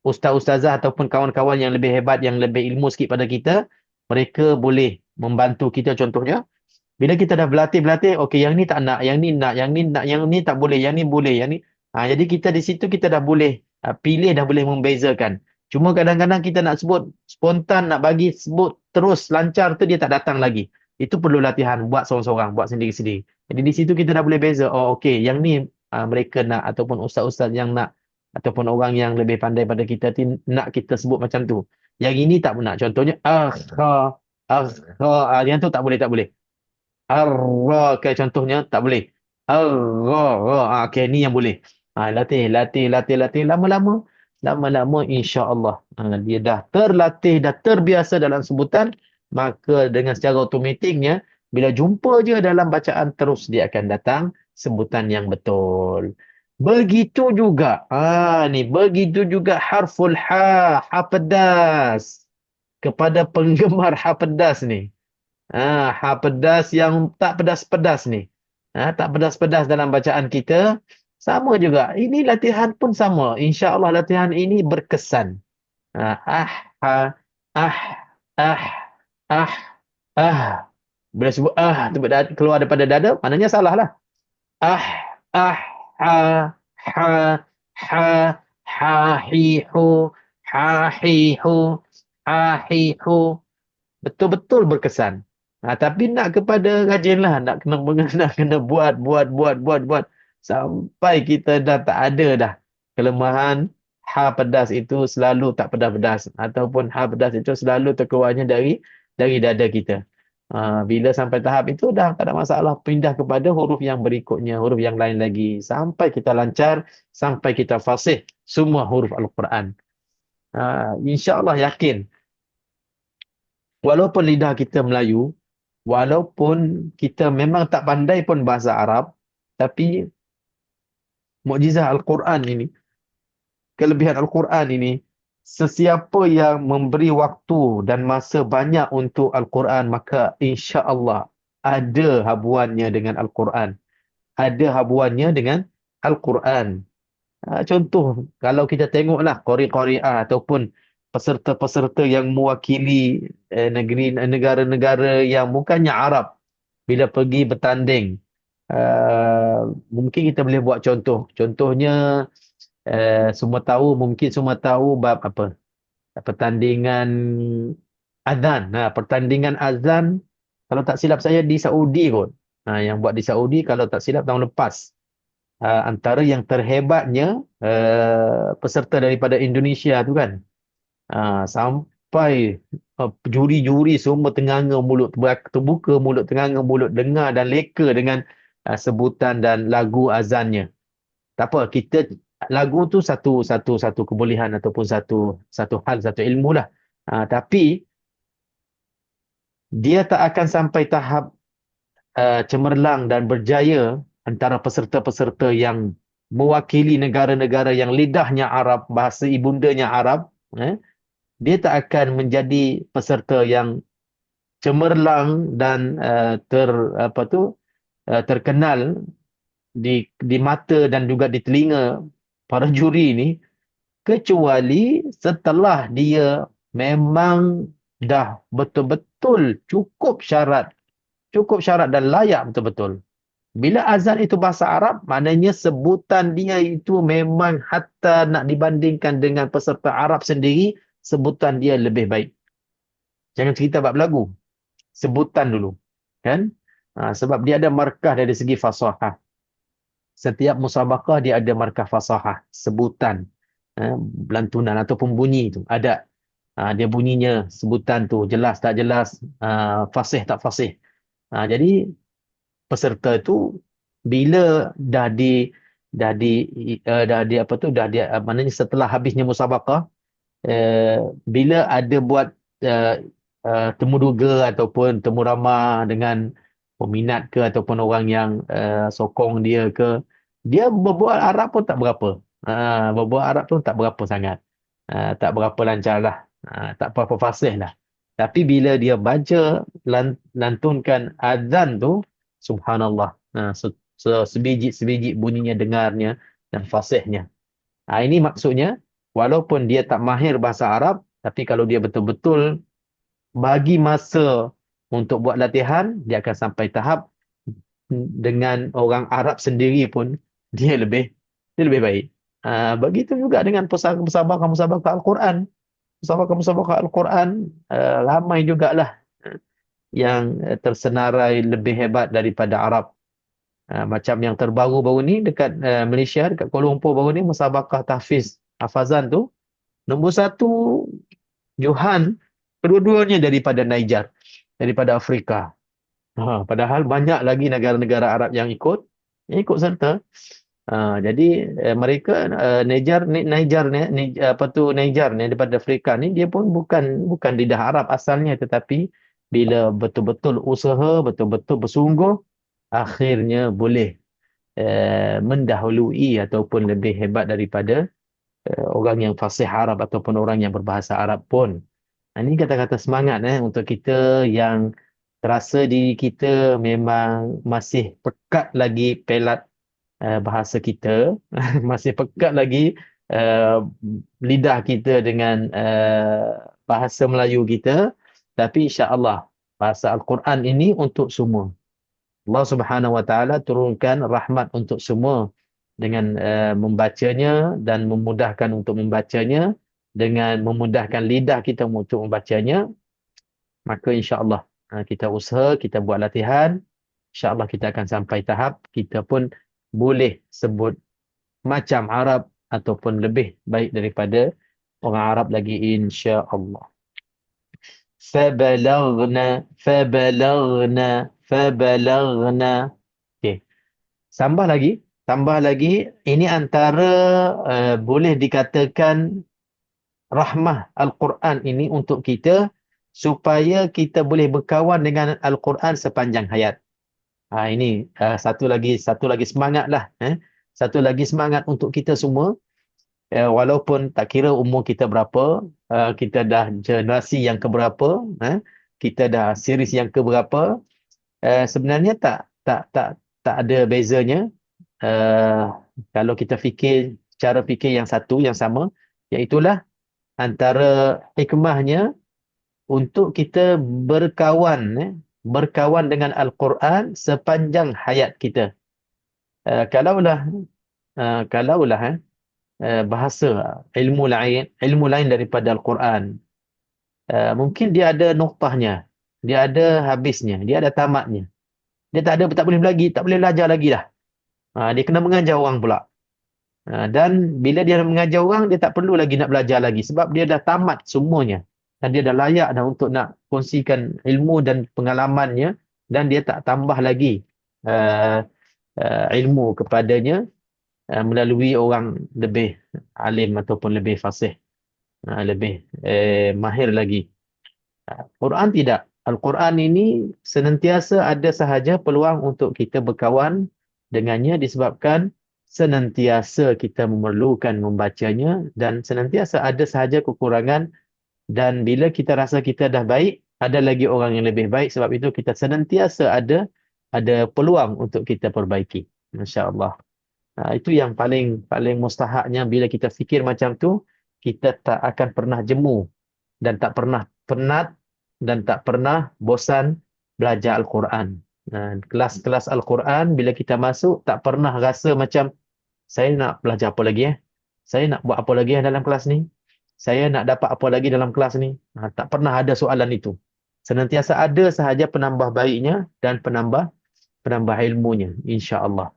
ustaz-ustazah ataupun kawan-kawan yang lebih hebat, yang lebih ilmu sikit pada kita, mereka boleh membantu kita. Contohnya, bila kita dah berlatih, okey yang ni tak nak, yang ni nak, yang ni tak boleh, yang ni boleh, yang ni. Jadi kita di situ kita dah boleh pilih, dah boleh membezakan. Cuma kadang-kadang kita nak sebut spontan, nak bagi sebut terus lancar tu, dia tak datang lagi. Itu perlu latihan, buat seorang-seorang, buat sendiri-sendiri. Jadi di situ kita dah boleh beza. Okey, yang ni mereka nak, ataupun ustaz-ustaz yang nak, ataupun orang yang lebih pandai pada kita nak kita sebut macam tu. Yang ini tak nak. Contohnya yang tu tak boleh. Arra, contohnya tak boleh. Arra, okey, ni yang boleh. Latih. Lama-lama insya-Allah dia dah terlatih, dah terbiasa dalam sebutan, maka dengan secara automatiknya bila jumpa je dalam bacaan, terus dia akan datang sebutan yang betul. Begitu juga harful ha pedas. Kepada penggemar ha pedas ni. Ha pedas yang tak pedas-pedas ni. Tak pedas-pedas dalam bacaan kita. Sama juga. Ini latihan pun sama. InsyaAllah latihan ini berkesan. Bila sebut keluar daripada dada, maknanya salah lah. Hihu. Betul-betul berkesan. Tapi nak kepada rajin lah. Nak kena buat. Sampai kita dah tak ada dah kelemahan ha pedas itu selalu tak pedas-pedas, ataupun ha pedas itu selalu terkeluarnya dari dada kita. Bila sampai tahap itu dah tak ada masalah, pindah kepada huruf yang berikutnya, huruf yang lain lagi, sampai kita lancar, sampai kita fasih semua huruf Al-Quran. InsyaAllah yakin, walaupun lidah kita Melayu, walaupun kita memang tak pandai pun bahasa Arab, tapi mukjizat Al-Quran ini, kelebihan Al-Quran ini, sesiapa yang memberi waktu dan masa banyak untuk Al-Quran, maka insya-Allah ada habuannya dengan Al-Quran. Contoh, kalau kita tengoklah qari-qari'ah ataupun peserta-peserta yang mewakili negara-negara yang bukannya Arab, bila pergi bertanding, mungkin kita boleh buat contoh. Contohnya, mungkin semua tahu bab apa? Pertandingan azan. Pertandingan azan, kalau tak silap saya di Saudi kot. Yang buat di Saudi kalau tak silap tahun lepas. Antara yang terhebatnya peserta daripada Indonesia tu kan. Sampai juri-juri semua ternganga mulut, terbuka mulut, ternganga mulut, dengar dan leka dengan sebutan dan lagu azannya. Tak apa, lagu tu satu kebolehan ataupun satu hal, satu ilmu lah. Tapi dia tak akan sampai tahap cemerlang dan berjaya antara peserta-peserta yang mewakili negara-negara yang lidahnya Arab, bahasa ibundanya Arab. Dia tak akan menjadi peserta yang cemerlang dan terkenal di mata dan juga di telinga para juri ini, kecuali setelah dia memang dah betul-betul cukup syarat dan layak betul-betul. Bila azan itu bahasa Arab, maknanya sebutan dia itu memang hatta nak dibandingkan dengan peserta Arab sendiri, sebutan dia lebih baik. Jangan cerita bab lagu. Sebutan dulu. Kan? Sebab dia ada markah dari segi fasahah. Setiap musabaqah dia ada markah fasahah. Sebutan. Lantunan ataupun bunyi itu. Ada. Dia bunyinya, sebutan tu jelas tak jelas, fasih tak fasih. Jadi peserta itu bila maknanya setelah habisnya musabaqah, bila ada buat temu duga ataupun temu ramah dengan peminat ke ataupun orang yang sokong dia ke, dia berbual Arab pun tak berapa. Berbual Arab pun tak berapa sangat. Tak berapa lancar lah. Tak berapa fasih lah. Tapi bila dia baca, lantunkan azan tu, subhanallah. Sebiji-sebiji bunyinya, dengarnya dan fasihnya. Ini maksudnya, walaupun dia tak mahir bahasa Arab, tapi kalau dia betul-betul bagi masa untuk buat latihan, dia akan sampai tahap dengan orang Arab sendiri pun dia lebih baik. Begitu juga dengan musabaqah Al-Quran. Musabaqah Al-Quran ramai jugalah yang tersenarai lebih hebat daripada Arab. Macam yang terbaru-baru ni dekat Malaysia, dekat Kuala Lumpur baru ni, musabaqah tahfiz hafazan tu, nombor 1 Johan, kedua-duanya daripada Niger, daripada Afrika. Padahal banyak lagi negara-negara Arab yang ikut serta. Jadi mereka Niger ni daripada Afrika ni, dia pun bukan lidah Arab asalnya, tetapi bila betul-betul usaha, betul-betul bersungguh, akhirnya boleh mendahului ataupun lebih hebat daripada orang yang fasih Arab ataupun orang yang berbahasa Arab pun. Ini kata-kata semangat untuk kita yang terasa diri kita memang masih pekat lagi pelat bahasa kita, masih pekat lagi lidah kita dengan bahasa Melayu kita. Tapi insya-Allah bahasa Al-Quran ini untuk semua. Allah Subhanahu Wa Taala turunkan rahmat untuk semua dengan membacanya dan memudahkan untuk membacanya, dengan memudahkan lidah kita untuk membacanya. Maka insya-Allah kita usaha, kita buat latihan, insya-Allah kita akan sampai tahap kita pun boleh sebut macam Arab ataupun lebih baik daripada orang Arab lagi, insya-Allah. Fabalagna. Okey. Tambah lagi, ini antara boleh dikatakan rahmah Al-Quran ini untuk kita, supaya kita boleh berkawan dengan Al-Quran sepanjang hayat. Ini satu lagi semangat lah. Satu lagi semangat untuk kita semua. Walaupun tak kira umur kita berapa, kita dah generasi yang keberapa, kita dah series yang keberapa, sebenarnya tak ada bezanya. Kalau kita fikir cara fikir yang satu, yang sama, iaitulah antara hikmahnya untuk kita berkawan dengan Al-Quran sepanjang hayat kita. Kalaulah bahasa ilmu lain daripada Al-Quran, mungkin dia ada noktahnya, dia ada habisnya, dia ada tamatnya. Dia tak boleh lagi, tak boleh belajar lagi dah. Dia kena mengajar orang pula. Dan bila dia mengajar orang, dia tak perlu lagi nak belajar lagi sebab dia dah tamat semuanya. Dan dia dah layak dah untuk nak kongsikan ilmu dan pengalamannya, dan dia tak tambah lagi uh, ilmu kepadanya melalui orang lebih alim ataupun lebih fasih, lebih mahir lagi. Quran tidak. Al-Quran ini senantiasa ada sahaja peluang untuk kita berkawan dengannya disebabkan senantiasa kita memerlukan membacanya dan senantiasa ada sahaja kekurangan, dan bila kita rasa kita dah baik, ada lagi orang yang lebih baik, sebab itu kita senantiasa ada peluang untuk kita perbaiki. Masya-Allah. Itu yang paling mustahaknya. Bila kita fikir macam tu, kita tak akan pernah jemu dan tak pernah penat dan tak pernah bosan belajar Al-Quran. Kelas-kelas Al-Quran bila kita masuk tak pernah rasa macam saya nak belajar apa lagi Saya nak buat apa lagi dalam kelas ni? Saya nak dapat apa lagi dalam kelas ni? Tak pernah ada soalan itu. Senantiasa ada sahaja penambah baiknya dan penambah ilmunya, insya-Allah.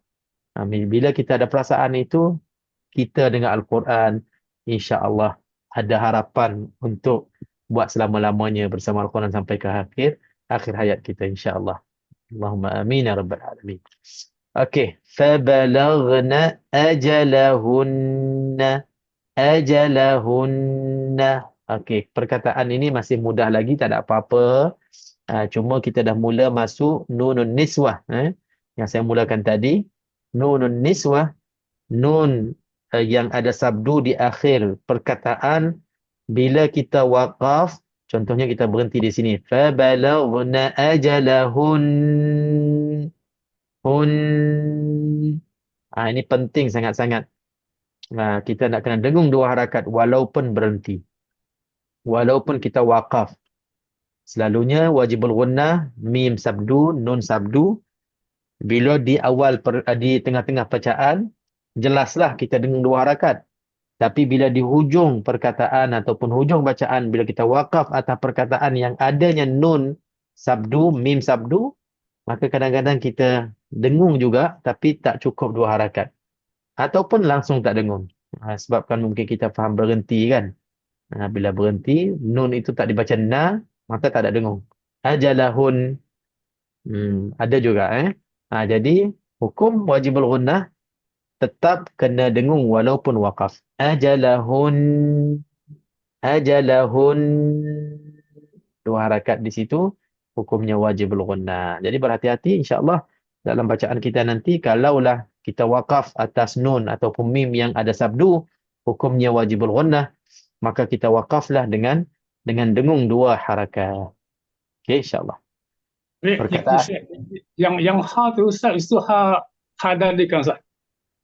Bila kita ada perasaan itu, kita dengan Al-Quran, insya-Allah ada harapan untuk buat selama-lamanya bersama Al-Quran sampai ke akhir hayat kita, insya-Allah. Allahumma amin ya rabbal alamin. Okey, fabalagna ajalahunna. Okey, perkataan ini masih mudah lagi, tak ada apa-apa. Cuma kita dah mula masuk nunun niswah, yang saya mulakan tadi. Nunun niswah, nun yang ada sabdu di akhir perkataan. Bila kita waqaf, contohnya kita berhenti di sini. Fabalaghna ajalahun. Ini penting sangat-sangat. Kita nak kena dengung dua harakat walaupun berhenti. Walaupun kita waqaf. Selalunya wajibul gunnah, mim sabdu, nun sabdu. Bila di awal, di tengah-tengah bacaan, jelaslah kita dengung dua harakat. Tapi bila di hujung perkataan ataupun hujung bacaan, bila kita waqaf atas perkataan yang adanya nun sabdu, mim sabdu, maka kadang-kadang kita dengung juga tapi tak cukup dua harakat. Ataupun langsung tak dengung. Sebabkan mungkin kita faham berhenti kan. Bila berhenti, nun itu tak dibaca na, maka tak ada dengung. Ajalahun. Ada juga. Jadi, hukum wajibul gunnah tetap kena dengung walaupun waqaf. Ajalahun. Dua harakat di situ, hukumnya wajibul gunnah. Jadi berhati-hati, insya-Allah dalam bacaan kita nanti, kalaulah kita waqaf atas nun ataupun mim yang ada sabdu, hukumnya wajibul gunnah, maka kita waqaflah dengan dengung dua harakat. Okey, insya-Allah. Perkataan Yang ha tu Ustaz, itu ha dadikan Ustaz.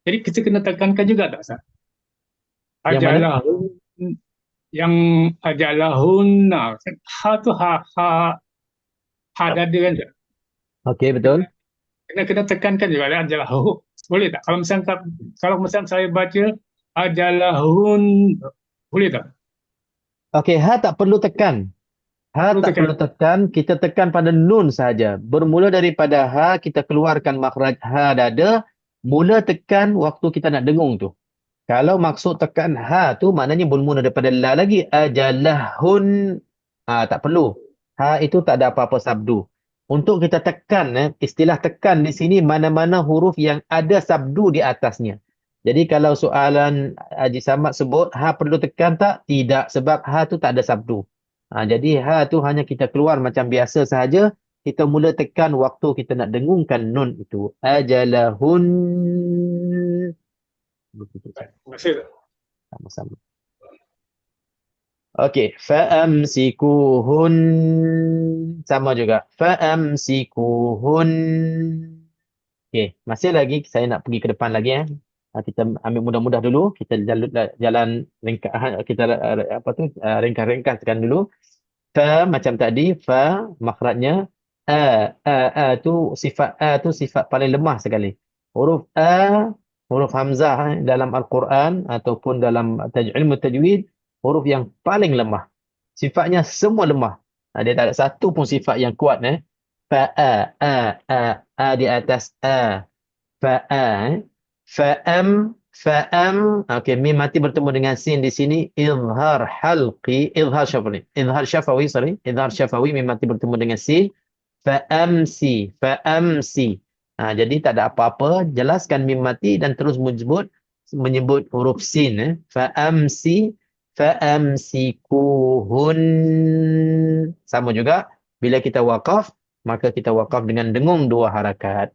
Jadi kita kena tekankan juga tak Ustaz? Yang mana? Ajalahun, yang ajalahunna. Ha tu ha dadikan Ustaz. Okey, betul. Kena tekankan juga ajalahu. Boleh tak? Kalau misalnya saya baca ajalahun, boleh tak? Okey, ha tak perlu tekan. Perlu tekan, kita tekan pada nun sahaja. Bermula daripada ha, kita keluarkan makhraj ha dada, mula tekan waktu kita nak dengung tu. Kalau maksud tekan ha tu, maknanya bermula daripada la lagi. Ajalahun. Tak perlu. Ha itu tak ada apa-apa sabdu. Untuk kita tekan, istilah tekan di sini, mana-mana huruf yang ada sabdu di atasnya. Jadi kalau soalan Haji Samad sebut, ha perlu tekan tak? Tidak, sebab ha tu tak ada sabdu. Jadi ha tu hanya kita keluar macam biasa sahaja. Kita mula tekan waktu kita nak dengungkan nun itu. Ajalahun. Terima kasih. Sama-sama. Okey, fa'amsikuhun. Sama juga. Fa'amsikuhun. Okey, masih lagi saya nak pergi ke depan lagi. Kita ambil mudah-mudah dulu. Kita jalan ringkas, ringkas-ringkaskan dulu. Fa macam tadi, fa makhrajnya tu sifat paling lemah sekali. Huruf huruf hamzah dalam Al-Quran ataupun dalam ilmu tajwid, huruf yang paling lemah. Sifatnya semua lemah. Dia tak ada satu pun sifat yang kuat. Fa'a, di atas a. Fa'a. Fa'am. Okey, mim mati bertemu dengan sin di sini. Izhar halqi. Izhar syafawi. Izhar syafawi, mim mati bertemu dengan sin. Fa'amsi. Jadi tak ada apa-apa. Jelaskan mim mati dan terus menyebut huruf sin. Fa'amsikuhun. Sama juga. Bila kita waqaf, maka kita waqaf dengan dengung 2 harakat.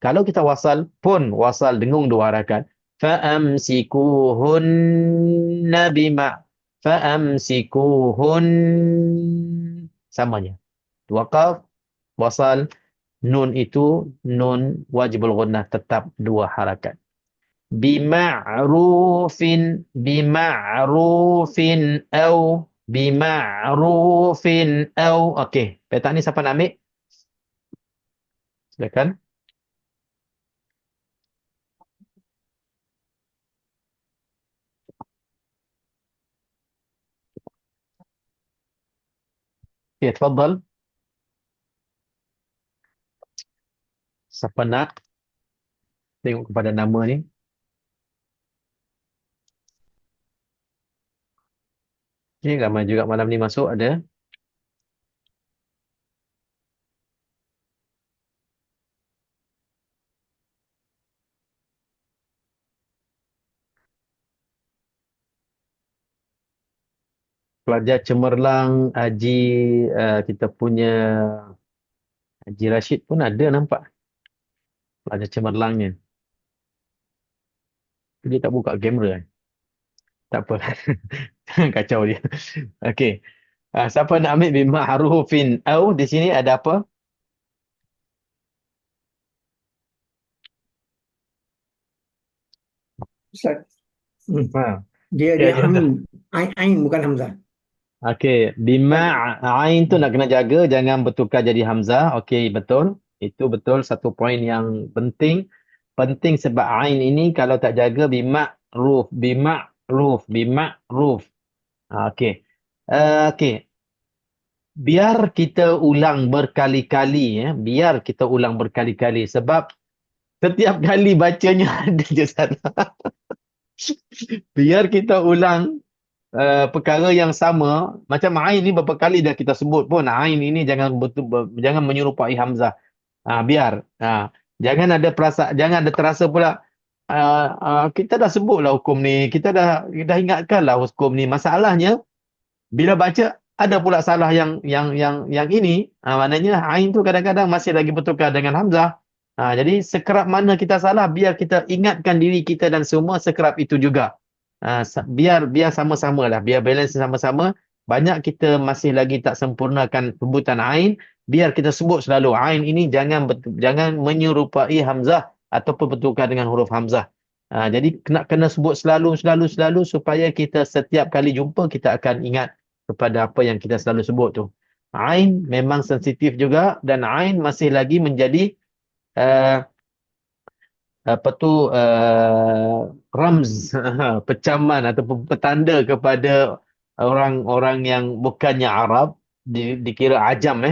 Kalau kita wasal pun wasal dengung 2 harakat. Fa'amsikuhunna Fa'amsikuhun. Samanya. Waqaf, wasal, nun itu nun wajibul ghunnah tetap 2 harakat. Bima'rufin au. Okey, petak ni siapa nak ambil? Silakan. Okey, tafadhal. Siapa nak tengok kepada nama ni? Okey, ramai juga malam ni masuk ada. Pelajar cemerlang Haji, kita punya Haji Rashid pun ada nampak. Pelajar cemerlangnya. Dia tak buka kamera. Tak apa. Jangan kacau dia. Okey. Siapa nak ambil bima'rufin au? Di sini ada apa? Ustaz, Ha. dia Ya, ya, ain. Ain bukan hamzah. Okey, ain tu nak kena jaga jangan bertukar jadi hamzah. Okey, betul. Itu betul satu poin yang penting. Penting sebab ain ini kalau tak jaga bima'ruf. Okey. Okey. Biar kita ulang berkali-kali biar kita ulang berkali-kali sebab setiap kali bacanya ada je salah. Biar kita ulang perkara yang sama, macam ain ni berapa kali dah kita sebut pun ain ini jangan menyerupai hamzah. Biar jangan ada terasa pula kita dah sebutlah hukum ni, kita dah ingatkanlah hukum ni. Masalahnya bila baca ada pula salah yang ini, maknanya ain tu kadang-kadang masih lagi bertukar dengan hamzah. Jadi sekerap mana kita salah, biar kita ingatkan diri kita dan semua sekerap itu juga. Biar sama-sama lah, biar balance sama-sama. Banyak kita masih lagi tak sempurnakan sebutan ain, biar kita sebut selalu ain ini jangan menyerupai hamzah ataupun bertukar dengan huruf hamzah. Jadi kena sebut selalu supaya kita setiap kali jumpa kita akan ingat kepada apa yang kita selalu sebut tu. Ain memang sensitif juga dan ain masih lagi menjadi ramz, pecaman ataupun petanda kepada orang-orang yang bukannya Arab, dikira ajam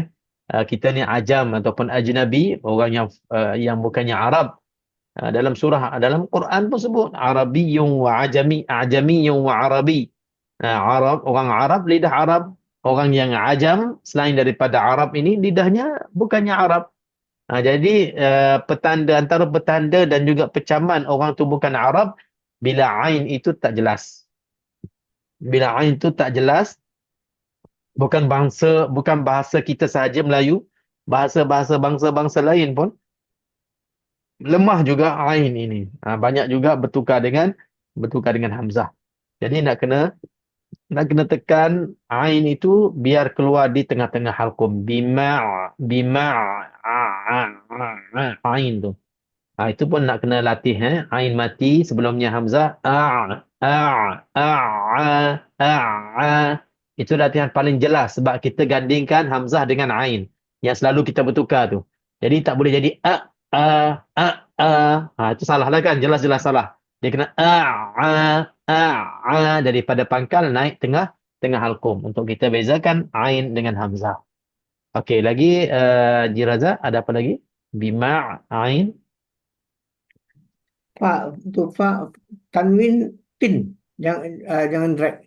kita ni ajam ataupun ajnabi, orang yang bukannya Arab. Dalam Quran pun sebut Arabiyyun wa ajamiyyun wa arabi. Arab, orang Arab, lidah Arab. Orang yang ajam selain daripada Arab ini lidahnya bukannya Arab. Jadi antara petanda dan juga pecaman orang tu bukan Arab bila ain itu tak jelas. Bila ain itu tak jelas, bukan bahasa kita sahaja Melayu, bahasa bangsa-bangsa lain pun lemah juga ain ini. Banyak juga bertukar dengan hamzah. Jadi nak kena tekan ain itu biar keluar di tengah-tengah halqum. Ain tu. Itu pun nak kena latih Ain mati sebelumnya hamzah. Itu latihan paling jelas sebab kita gandingkan hamzah dengan ain yang selalu kita bertukar tu. Jadi tak boleh jadi itu salah lah kan, jelas-jelas salah. Dia kena daripada pangkal naik tengah halqum untuk kita bezakan ain dengan hamzah. Okey, lagi Jiraza ada apa lagi? Bima ain. Fa, untuk fa, tanwin tin. Jangan drag.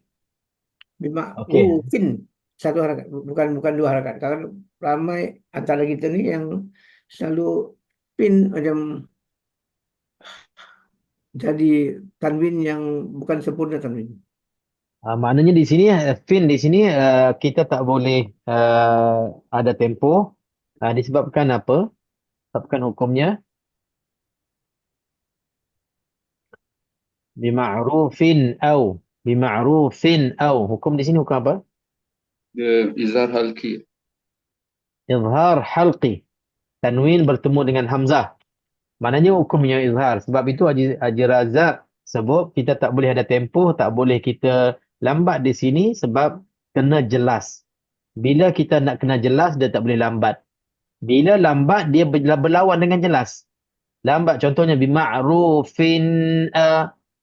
Okey. Fin. Satu harakat. Bukan dua harakat. Kalau ramai antara kita ni yang selalu pin macam jadi tanwin yang bukan sempurna tanwin. Maknanya di sini fin di sini kita tak boleh ada tempoh. Disebabkan apa? Disebabkan hukumnya bima'rufin au. Hukum di sini hukum apa? Izhar halki. Izhar halqi. Tanwin bertemu dengan hamzah. Maknanya hukumnya izhar. Sebab itu Haji Razak sebut kita tak boleh ada tempoh, tak boleh kita lambat di sini sebab kena jelas. Bila kita nak kena jelas, dia tak boleh lambat. Bila lambat, dia berlawan dengan jelas. Lambat contohnya bima'rufin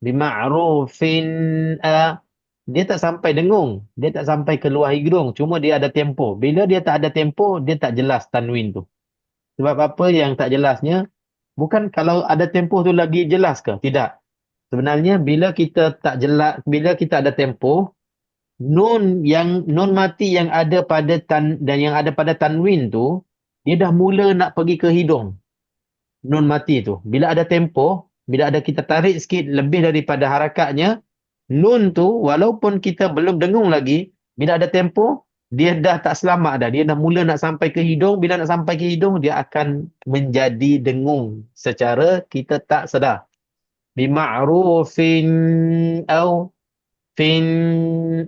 bima'rufin dia tak sampai dengung, dia tak sampai keluar hidung, cuma dia ada tempo. Bila dia tak ada tempo, dia tak jelas tanwin tu. Sebab apa yang tak jelasnya? Bukan kalau ada tempoh tu lagi jelas ke? Tidak. Sebenarnya bila kita tak jelas, bila kita ada tempoh, nun mati yang ada pada dan yang ada pada tanwin tu, dia dah mula nak pergi ke hidung. Nun mati tu. Bila ada tempoh, bila ada kita tarik sikit lebih daripada harakatnya, nun tu walaupun kita belum dengung lagi, bila ada tempoh, dia dah tak selamat dah. Dia dah mula nak sampai ke hidung. Bila nak sampai ke hidung, dia akan menjadi dengung secara kita tak sedar. Bima'rufin au fin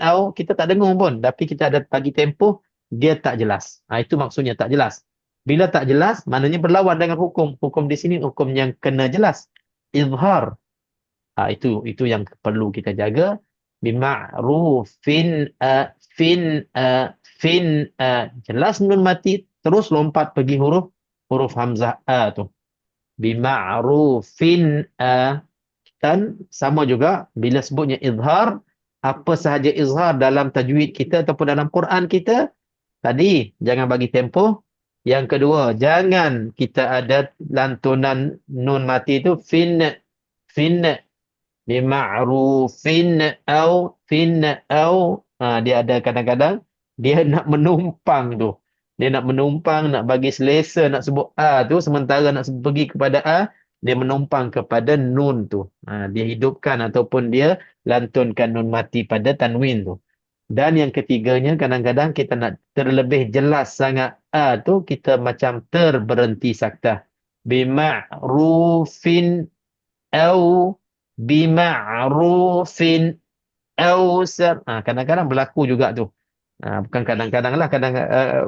au, kita tak dengung pun. Tapi kita ada bagi tempoh, dia tak jelas. Itu maksudnya tak jelas. Bila tak jelas, maknanya berlawan dengan hukum. Hukum di sini hukum yang kena jelas. Izhar. Itu yang perlu kita jaga. Bima'rufin fin jelas nun mati terus lompat pergi huruf hamzah tu. Bima'rufin dan sama juga bila sebutnya izhar, apa sahaja izhar dalam tajwid kita ataupun dalam Quran kita, tadi jangan bagi tempoh. Yang kedua, jangan kita ada lantunan nun mati itu fin bima'rufin au fin au. Dia ada kadang-kadang dia nak menumpang tu. Dia nak menumpang, nak bagi selesa nak sebut tu, sementara nak pergi kepada dia menumpang kepada nun tu. Dia hidupkan ataupun dia lantunkan nun mati pada tanwin tu. Dan yang ketiganya, kadang-kadang kita nak terlebih jelas sangat tu, kita macam terberhenti saktah. Bima'rufin au bima'rufin au sar. Kadang-kadang berlaku juga tu. Bukan kadang-kadang lah,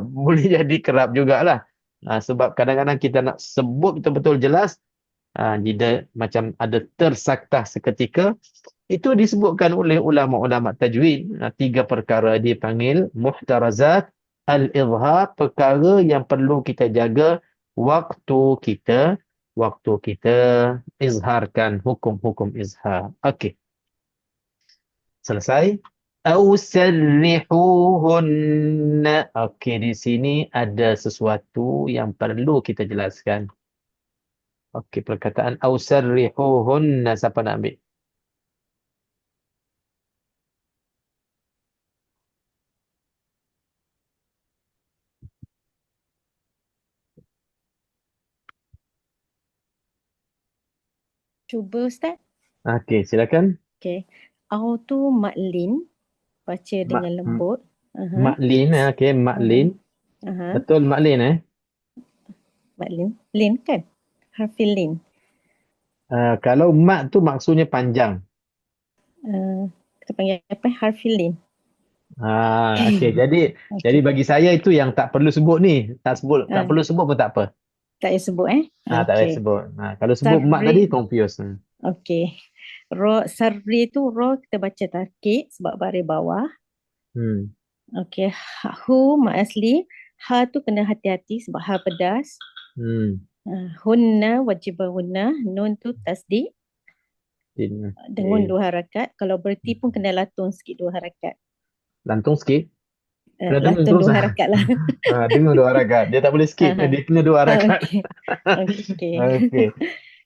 boleh jadi kerap jugalah. Sebab kadang-kadang kita nak sebut betul-betul jelas, dia macam ada tersaktah seketika. Itu disebutkan oleh ulama-ulama tajwid. 3 perkara dipanggil muhtarazat al-izhar, perkara yang perlu kita jaga waktu kita izharkan hukum-hukum izhar. Okey. Selesai. Au sarrihuhunna. Okey, di sini ada sesuatu yang perlu kita jelaskan. Okey, perkataan au sarrihuhunna, siapa nak ambil? Cuba Ustaz. Okey, silakan. Okey. Au tu maklin, baca dengan lembut. Maklin, okey, maklin. Betul maklin Maklin. Lin kan? Harfi lin. Kalau mak tu maksudnya panjang. Kita panggil apa? Harfi lin. Okey, jadi bagi saya itu yang tak perlu sebut ni. Tak perlu sebut pun tak apa. Tak payah sebut Tak payah sebut. Kalau sebut mak tadi confuse. Okey. Sarri tu kita baca tarkik sebab baris bawah. Okey. Hu mak asli. Ha tu kena hati-hati sebab ha pedas. Hunna wajibahunna. Nun tu tasdid. Dengan 2 harakat. Kalau berhenti pun kena latun sikit 2 harakat. Lantung sikit. Kena dengar Lantun terus. 2 harakat lah. Dengar 2 harakat. Dia tak boleh skip. Aha. Dia kena 2 harakat. Okey. Okey. Okey.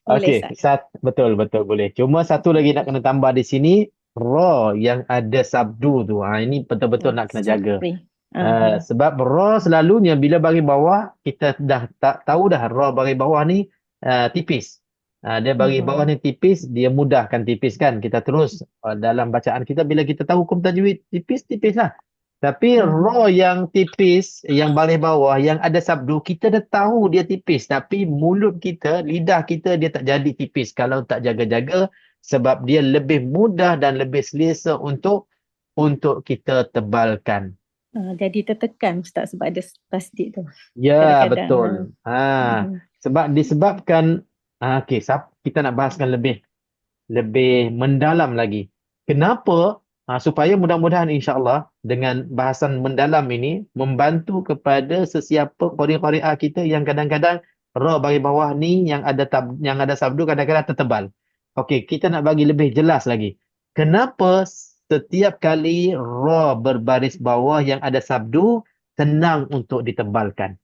Boleh, Okey. Ustaz. Betul boleh. Cuma satu lagi nak kena tambah di sini. Ra yang ada sabdu tu. Ini betul-betul nak kena jaga. Sabri. Aha. Sebab ra selalunya bila baris bawah, kita dah tak tahu dah ra baris bawah ni tipis. Dia baris bawah ni tipis, dia mudahkan tipis kan. Kita terus dalam bacaan kita bila kita tahu hukum tajwid tipis lah. Tapi ra yang tipis, yang baris bawah, yang ada sabdu, kita dah tahu dia tipis. Tapi mulut kita, lidah kita dia tak jadi tipis kalau tak jaga-jaga, sebab dia lebih mudah dan lebih selesa untuk kita tebalkan. Jadi tertekan Ustaz sebab ada tasdid tu. Ya, Kadang-kadang, betul. Sebab disebabkan okey, kita nak bahaskan lebih mendalam lagi. Kenapa? Supaya mudah-mudahan insya-Allah dengan bahasan mendalam ini membantu kepada sesiapa qari-qari'ah kita yang kadang-kadang ra baris bawah ni yang ada sabdu kadang-kadang tertebal. Okey, kita nak bagi lebih jelas lagi. Kenapa setiap kali ra berbaris bawah yang ada sabdu senang untuk ditebalkan?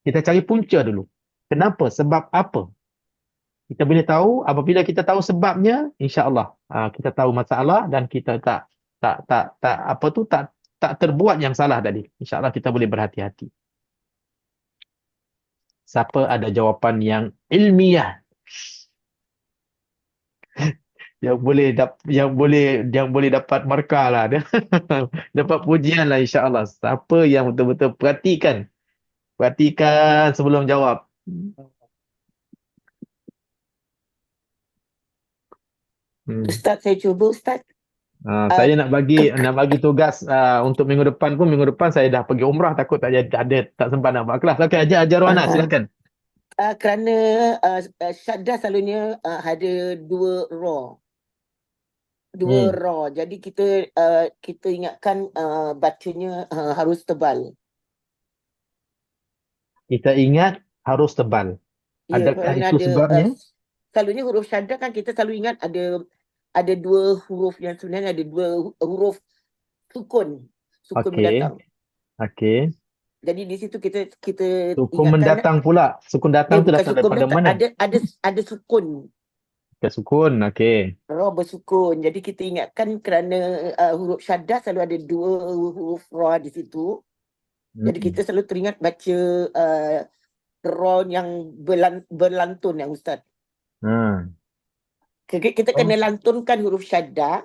Kita cari punca dulu. Kenapa? Sebab apa? Kita boleh tahu apabila kita tahu sebabnya, insya-Allah kita tahu masalah dan kita tak terbuat yang salah tadi. Insya-Allah kita boleh berhati-hati. Siapa ada jawapan yang ilmiah? yang boleh dapat markah lah. Dapat pujian lah insya-Allah. Siapa yang betul-betul perhatikan sebelum jawab. Ustaz, saya cuba Ustaz. Saya nak bagi tugas untuk minggu depan saya dah pergi umrah, takut tak sempat nak buat kelas. Okey, ajar Rohana, silakan. Kerana syaddah selalunya ada 2 ra. 2 ra. Jadi kita ingatkan bacanya harus tebal. Kita ingat harus tebal. Ya, Adakah itu sebabnya? Selalunya huruf syaddah kan kita selalu ingat ada 2 huruf yang sebenarnya ada 2 huruf sukun mendatang. Okey. Jadi di situ kita Sukun ingatkan, mendatang pula. Sukun datang tu datang daripada mana? Ada sukun. Sukun, okey. Ra bersukun. Jadi kita ingatkan kerana huruf syaddah selalu ada 2 huruf ra di situ. Jadi kita selalu teringat baca ra yang berlantun ya Ustaz. Kita kena lantunkan huruf syaddah.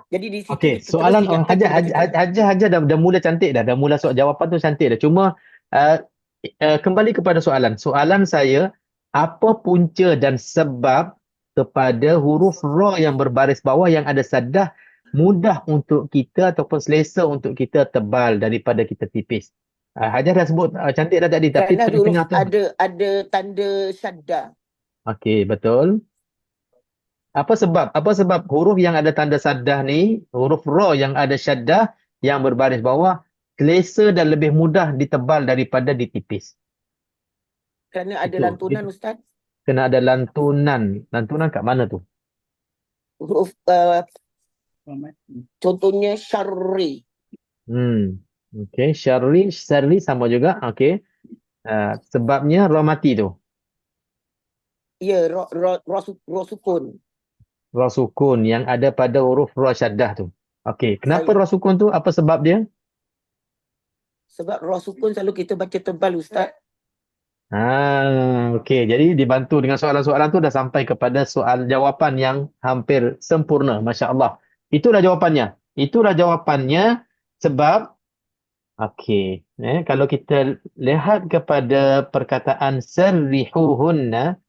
Jadi di situ okey, soalan Haja dah mula cantik dah. Dah mula soal jawapan tu cantik dah. Cuma kembali kepada soalan. Soalan saya, apa punca dan sebab kepada huruf ra yang berbaris bawah yang ada saddah mudah untuk kita ataupun selesa untuk kita tebal daripada kita tipis? Haja dah sebut cantik dah tadi, tapi kerana huruf tengah tu ada tanda syaddah. okey, betul. Apa sebab huruf yang ada tanda saddah ni, huruf ra yang ada syaddah yang berbaris bawah selesa dan lebih mudah ditebal daripada ditipis? Kerana ada lantunan Ustaz. Kena ada lantunan. Lantunan kat mana tu? Huruf contohnya syarri. Okey, syarri sama juga. Okey. Sebabnya ra mati tu. Ya, ra sukun. Ra sukun yang ada pada huruf ra syaddah tu. Okey, kenapa ra sukun tu? Apa sebab dia? Sebab ra sukun selalu kita baca tebal Ustaz. Okey. Jadi dibantu dengan soalan-soalan tu dah sampai kepada soal jawapan yang hampir sempurna. Masya-Allah. Itulah jawapannya sebab okey, kalau kita lihat kepada perkataan sarrihuhunna,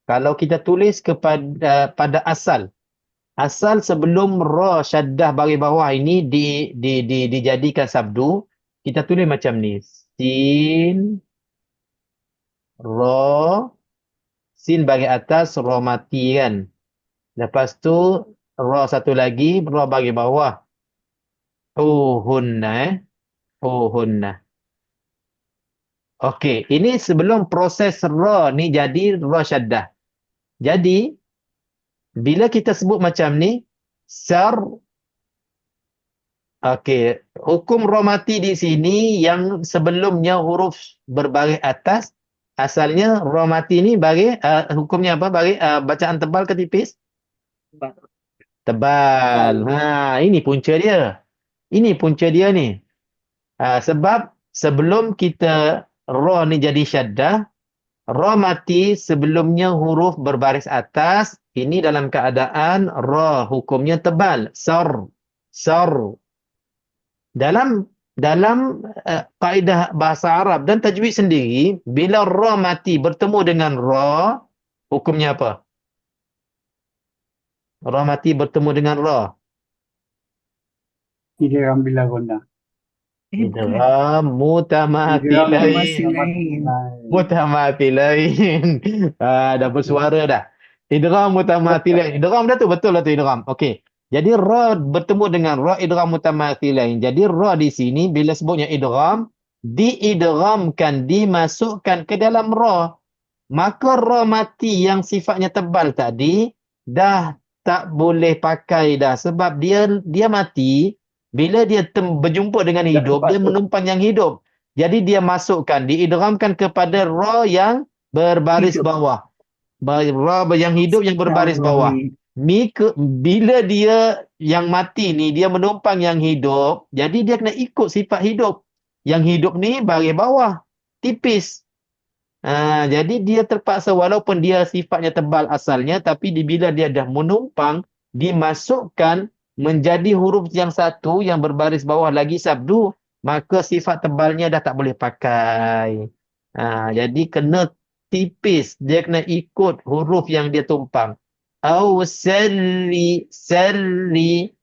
kalau kita tulis pada asal sebelum ra syaddah baris bawah ini dijadikan sabdu, kita tulis macam ni. Sin baris atas, ra mati kan. Lepas tu ra satu lagi, ra baris bawah. Hunna. Okey, ini sebelum proses ra ni jadi ra syaddah. Jadi bila kita sebut macam ni, Okey, hukum ra mati di sini yang sebelumnya huruf berbaris atas, asalnya ra mati ni baris hukumnya apa? Baris bacaan tebal ke tipis? Tebal. Ini punca dia. Ini punca dia ni. Sebab sebelum kita ra ni jadi syaddah, ra mati sebelumnya huruf berbaris atas, ini dalam keadaan ra hukumnya tebal. Sar. Sar. Dalam kaedah bahasa Arab dan tajwid sendiri, bila ra mati bertemu dengan ra, hukumnya apa? Ra mati bertemu dengan ra. Idgham bila guna. Idgham mutamathilain. Mutamathilain. Dah bersuara dah. Idgham mutamathilain. Idgham dah tu, betul lah tu idgham. Okey. Jadi ra bertemu dengan ra idgham mutamathilain. Jadi ra di sini bila sebutnya idgham, diidghamkan, dimasukkan ke dalam ra. Maka ra mati yang sifatnya tebal tadi dah tak boleh pakai dah, sebab dia mati bila dia berjumpa dengan hidup, dia menumpang yang hidup. Jadi dia masukkan, diidghamkan kepada ra yang berbaris bawah. Ra yang hidup yang berbaris bawah. Bila dia yang mati ni, dia menumpang yang hidup, jadi dia kena ikut sifat hidup. Yang hidup ni baris bawah, tipis. Jadi dia terpaksa, walaupun dia sifatnya tebal asalnya, tapi bila dia dah menumpang, dimasukkan menjadi huruf yang satu yang berbaris bawah lagi sabdu, maka sifat tebalnya dah tak boleh pakai. Jadi kena tipis, dia kena ikut huruf yang dia tumpang. Au salli.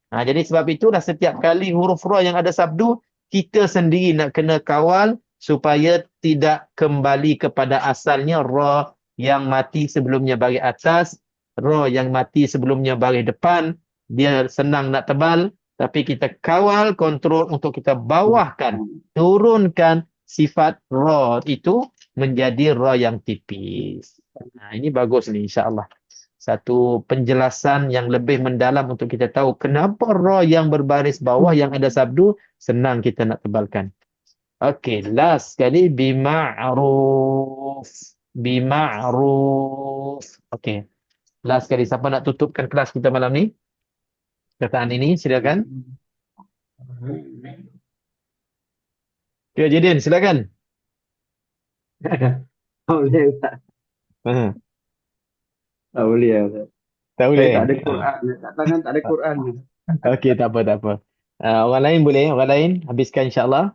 Jadi sebab itulah setiap kali huruf ra yang ada sabdu, kita sendiri nak kena kawal supaya tidak kembali kepada asalnya ra yang mati sebelumnya baris atas, ra yang mati sebelumnya baris depan. Dia senang nak tebal, tapi kita kawal, kontrol untuk kita bawahkan, turunkan sifat ra itu menjadi ra yang tipis. Ini bagus ni, insya-Allah. Satu penjelasan yang lebih mendalam untuk kita tahu kenapa ra yang berbaris bawah yang ada sabdu senang kita nak tebalkan. Okey, last sekali bima'ruf. Bima'ruf. Okey. Last sekali, siapa nak tutupkan kelas kita malam ni? Perkataan ini, silakan. Ya, Jidin, silakan. Boleh tak? Tak boleh Ustaz. Tak boleh. Tak ada Quran. Kat tangan tak ada Quran. Okey, tak apa. Orang lain boleh, orang lain habiskan insya-Allah.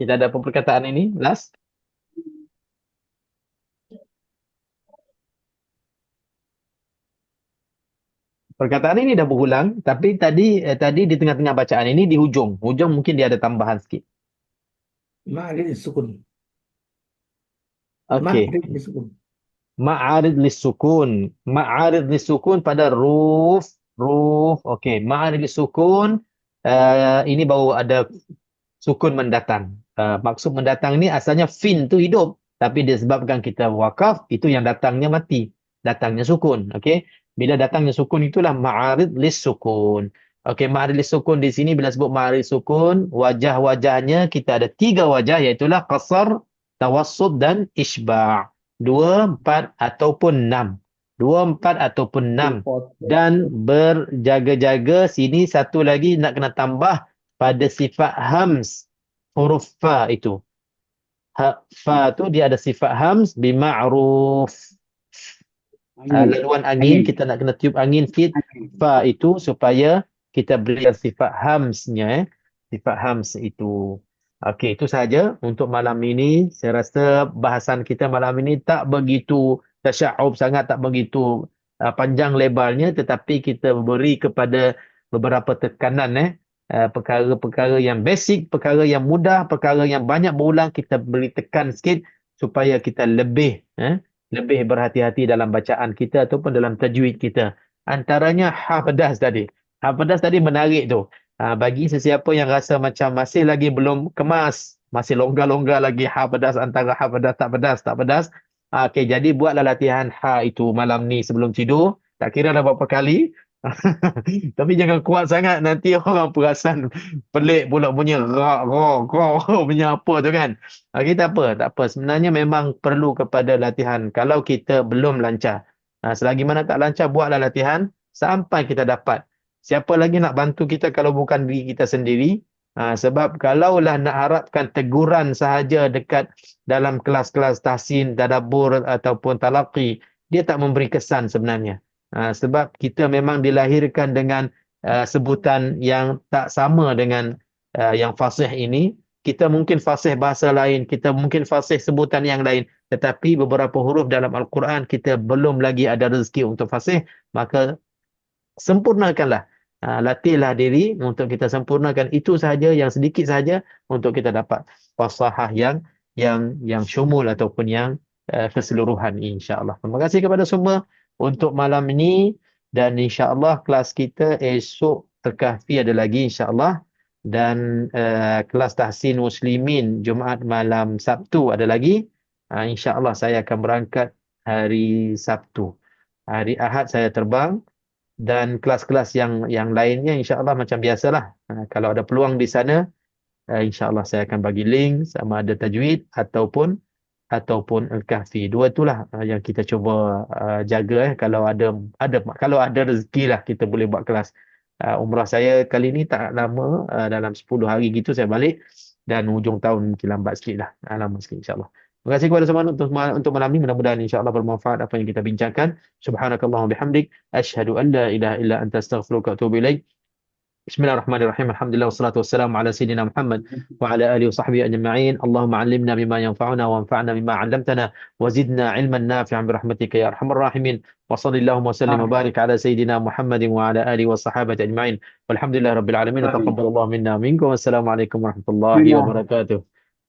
Kita ada apa perkataan ini? Last. Perkataan ini dah berulang, tapi tadi di tengah-tengah bacaan ini di hujung. Hujung mungkin dia ada tambahan sikit. Ma'arid sukun. Okey. Ma'arid sukun. Ma'arid lisukun. Ma'arid lisukun pada ruf. Okey, ma'arid lisukun ini baru ada sukun mendatang. Maksud mendatang ni asalnya fin tu hidup, tapi disebabkan kita wakaf, itu yang datangnya mati. Datangnya sukun. Okey. Bila datangnya sukun itulah ma'arid lisukun. Okey, ma'arid lisukun di sini bila sebut ma'arid sukun, wajah-wajahnya kita ada 3 wajah, iaitulah qasar, tawassut dan isba'. 2, 4 ataupun 6. 2, 4 ataupun 6. Dan berjaga-jaga sini satu lagi nak kena tambah pada sifat hams. Huruf fa itu. Fa tu dia ada sifat hams bima'ruf. Laluan angin, kita nak kena tiup angin sikit. Fa itu supaya kita berikan sifat hamsnya. Sifat hams itu. Okey, itu sahaja untuk malam ini. Saya rasa bahasan kita malam ini tak begitu tasya'ub sangat, tak begitu panjang lebarnya, tetapi kita beri kepada beberapa tekanan perkara-perkara yang basic, perkara yang mudah, perkara yang banyak berulang, kita beri tekan sikit supaya kita lebih berhati-hati dalam bacaan kita ataupun dalam tajwid kita. Antaranya hafadas tadi. Hafadas tadi menarik tu. Bagi sesiapa yang rasa macam masih lagi belum kemas, masih longgar-longgar lagi hafadas antara hafadas tak pedas. Okey, jadi buatlah latihan ha itu malam ni sebelum tidur. Tak kira dah berapa kali. Tapi jangan kuat sangat, nanti orang perasan pelik pula punya punya apa tu kan. Okey, tak apa. Sebenarnya memang perlu kepada latihan. Kalau kita belum lancar, selagi mana tak lancar, buatlah latihan sampai kita dapat. Siapa lagi nak bantu kita kalau bukan diri kita sendiri? Sebab kalaulah nak harapkan teguran sahaja dekat dalam kelas-kelas tahsin, tadabbur ataupun talaqi, dia tak memberi kesan sebenarnya. Sebab kita memang dilahirkan dengan sebutan yang tak sama dengan yang fasih ini. Kita mungkin fasih bahasa lain, kita mungkin fasih sebutan yang lain, tetapi beberapa huruf dalam Al-Quran kita belum lagi ada rezeki untuk fasih, maka sempurnakanlah. Latihlah diri untuk kita sempurnakan itu sahaja, yang sedikit sahaja untuk kita dapat fasahah yang syumul ataupun yang keseluruhan, insya-Allah. Terima kasih kepada semua untuk malam ini, dan insya-Allah kelas kita esok Al-Kahfi ada lagi insya-Allah, dan kelas tahsin muslimin Jumaat malam Sabtu ada lagi. Insya-Allah saya akan berangkat hari Sabtu. Hari Ahad saya terbang, dan kelas-kelas yang lainnya insya-Allah macam biasalah. Kalau ada peluang di sana, insya-Allah saya akan bagi link sama ada tajwid ataupun Al-Kahfi. Dua itulah yang kita cuba jaga. Kalau ada rezeki lah kita boleh buat kelas. Umrah saya kali ni tak lama, dalam 10 hari gitu saya balik, dan hujung tahun mungkin lambat sikit lah. Lama sikit insya-Allah. Terima kasih kepada semua untuk malam ni. Mudah-mudahan insya-Allah bermanfaat apa yang kita bincangkan. Subhanakallahumma bihamdik, asyhadu an la ilaha illa anta, astaghfiruka wa atubu ilaik. Bismillahirrahmanirrahim. Alhamdulillah wassalatu wassalamu ala sayyidina Muhammad wa ala alihi wa sahbihi ajma'in. Allahumma 'allimna bima yanfa'una wa anfa'na bima 'allamtana wa zidna 'ilman nafi'an bi rahmatika ya arhamar rahimin. Wa sallallahu wa sallim wa barik ala sayyidina Muhammadin wa ala alihi wa sahabati ajma'in. Walhamdulillahirabbil alamin. Taqabbalallahu minna minkum. Wassalamualaikum warahmatullahi wabarakatuh.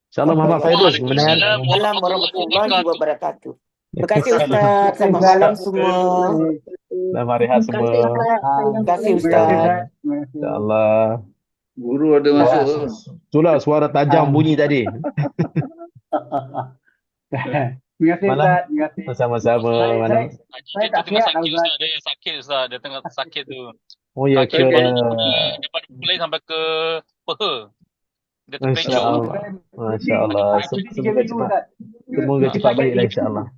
InsyaAllah Muhammad Faiduz. Waalaikumsalam warahmatullahi wabarakatuh. Terima kasih Ustaz. Selamat malam semua. Selamat rehat semua. Terima kasih Ustaz. InsyaAllah. Guru ada masuk. Itulah suara tajam bunyi tadi. Terima kasih Ustaz. Terima kasih. Sama-sama. Dia tengah sakit Ustaz. Dia sakit Ustaz. Dia tengah sakit tu. Oh ya ke? Daripada pulai sampai ke peha. Dia terpencok. Masya-Allah. Semoga cepat baliklah insya-Allah.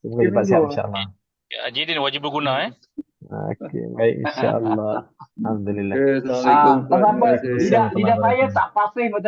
Semoga cepat sihat insya-Allah. Haji Din wajib berguna Okey, baik insya-Allah. Alhamdulillah. Assalamualaikum. Lidah saya tak fasih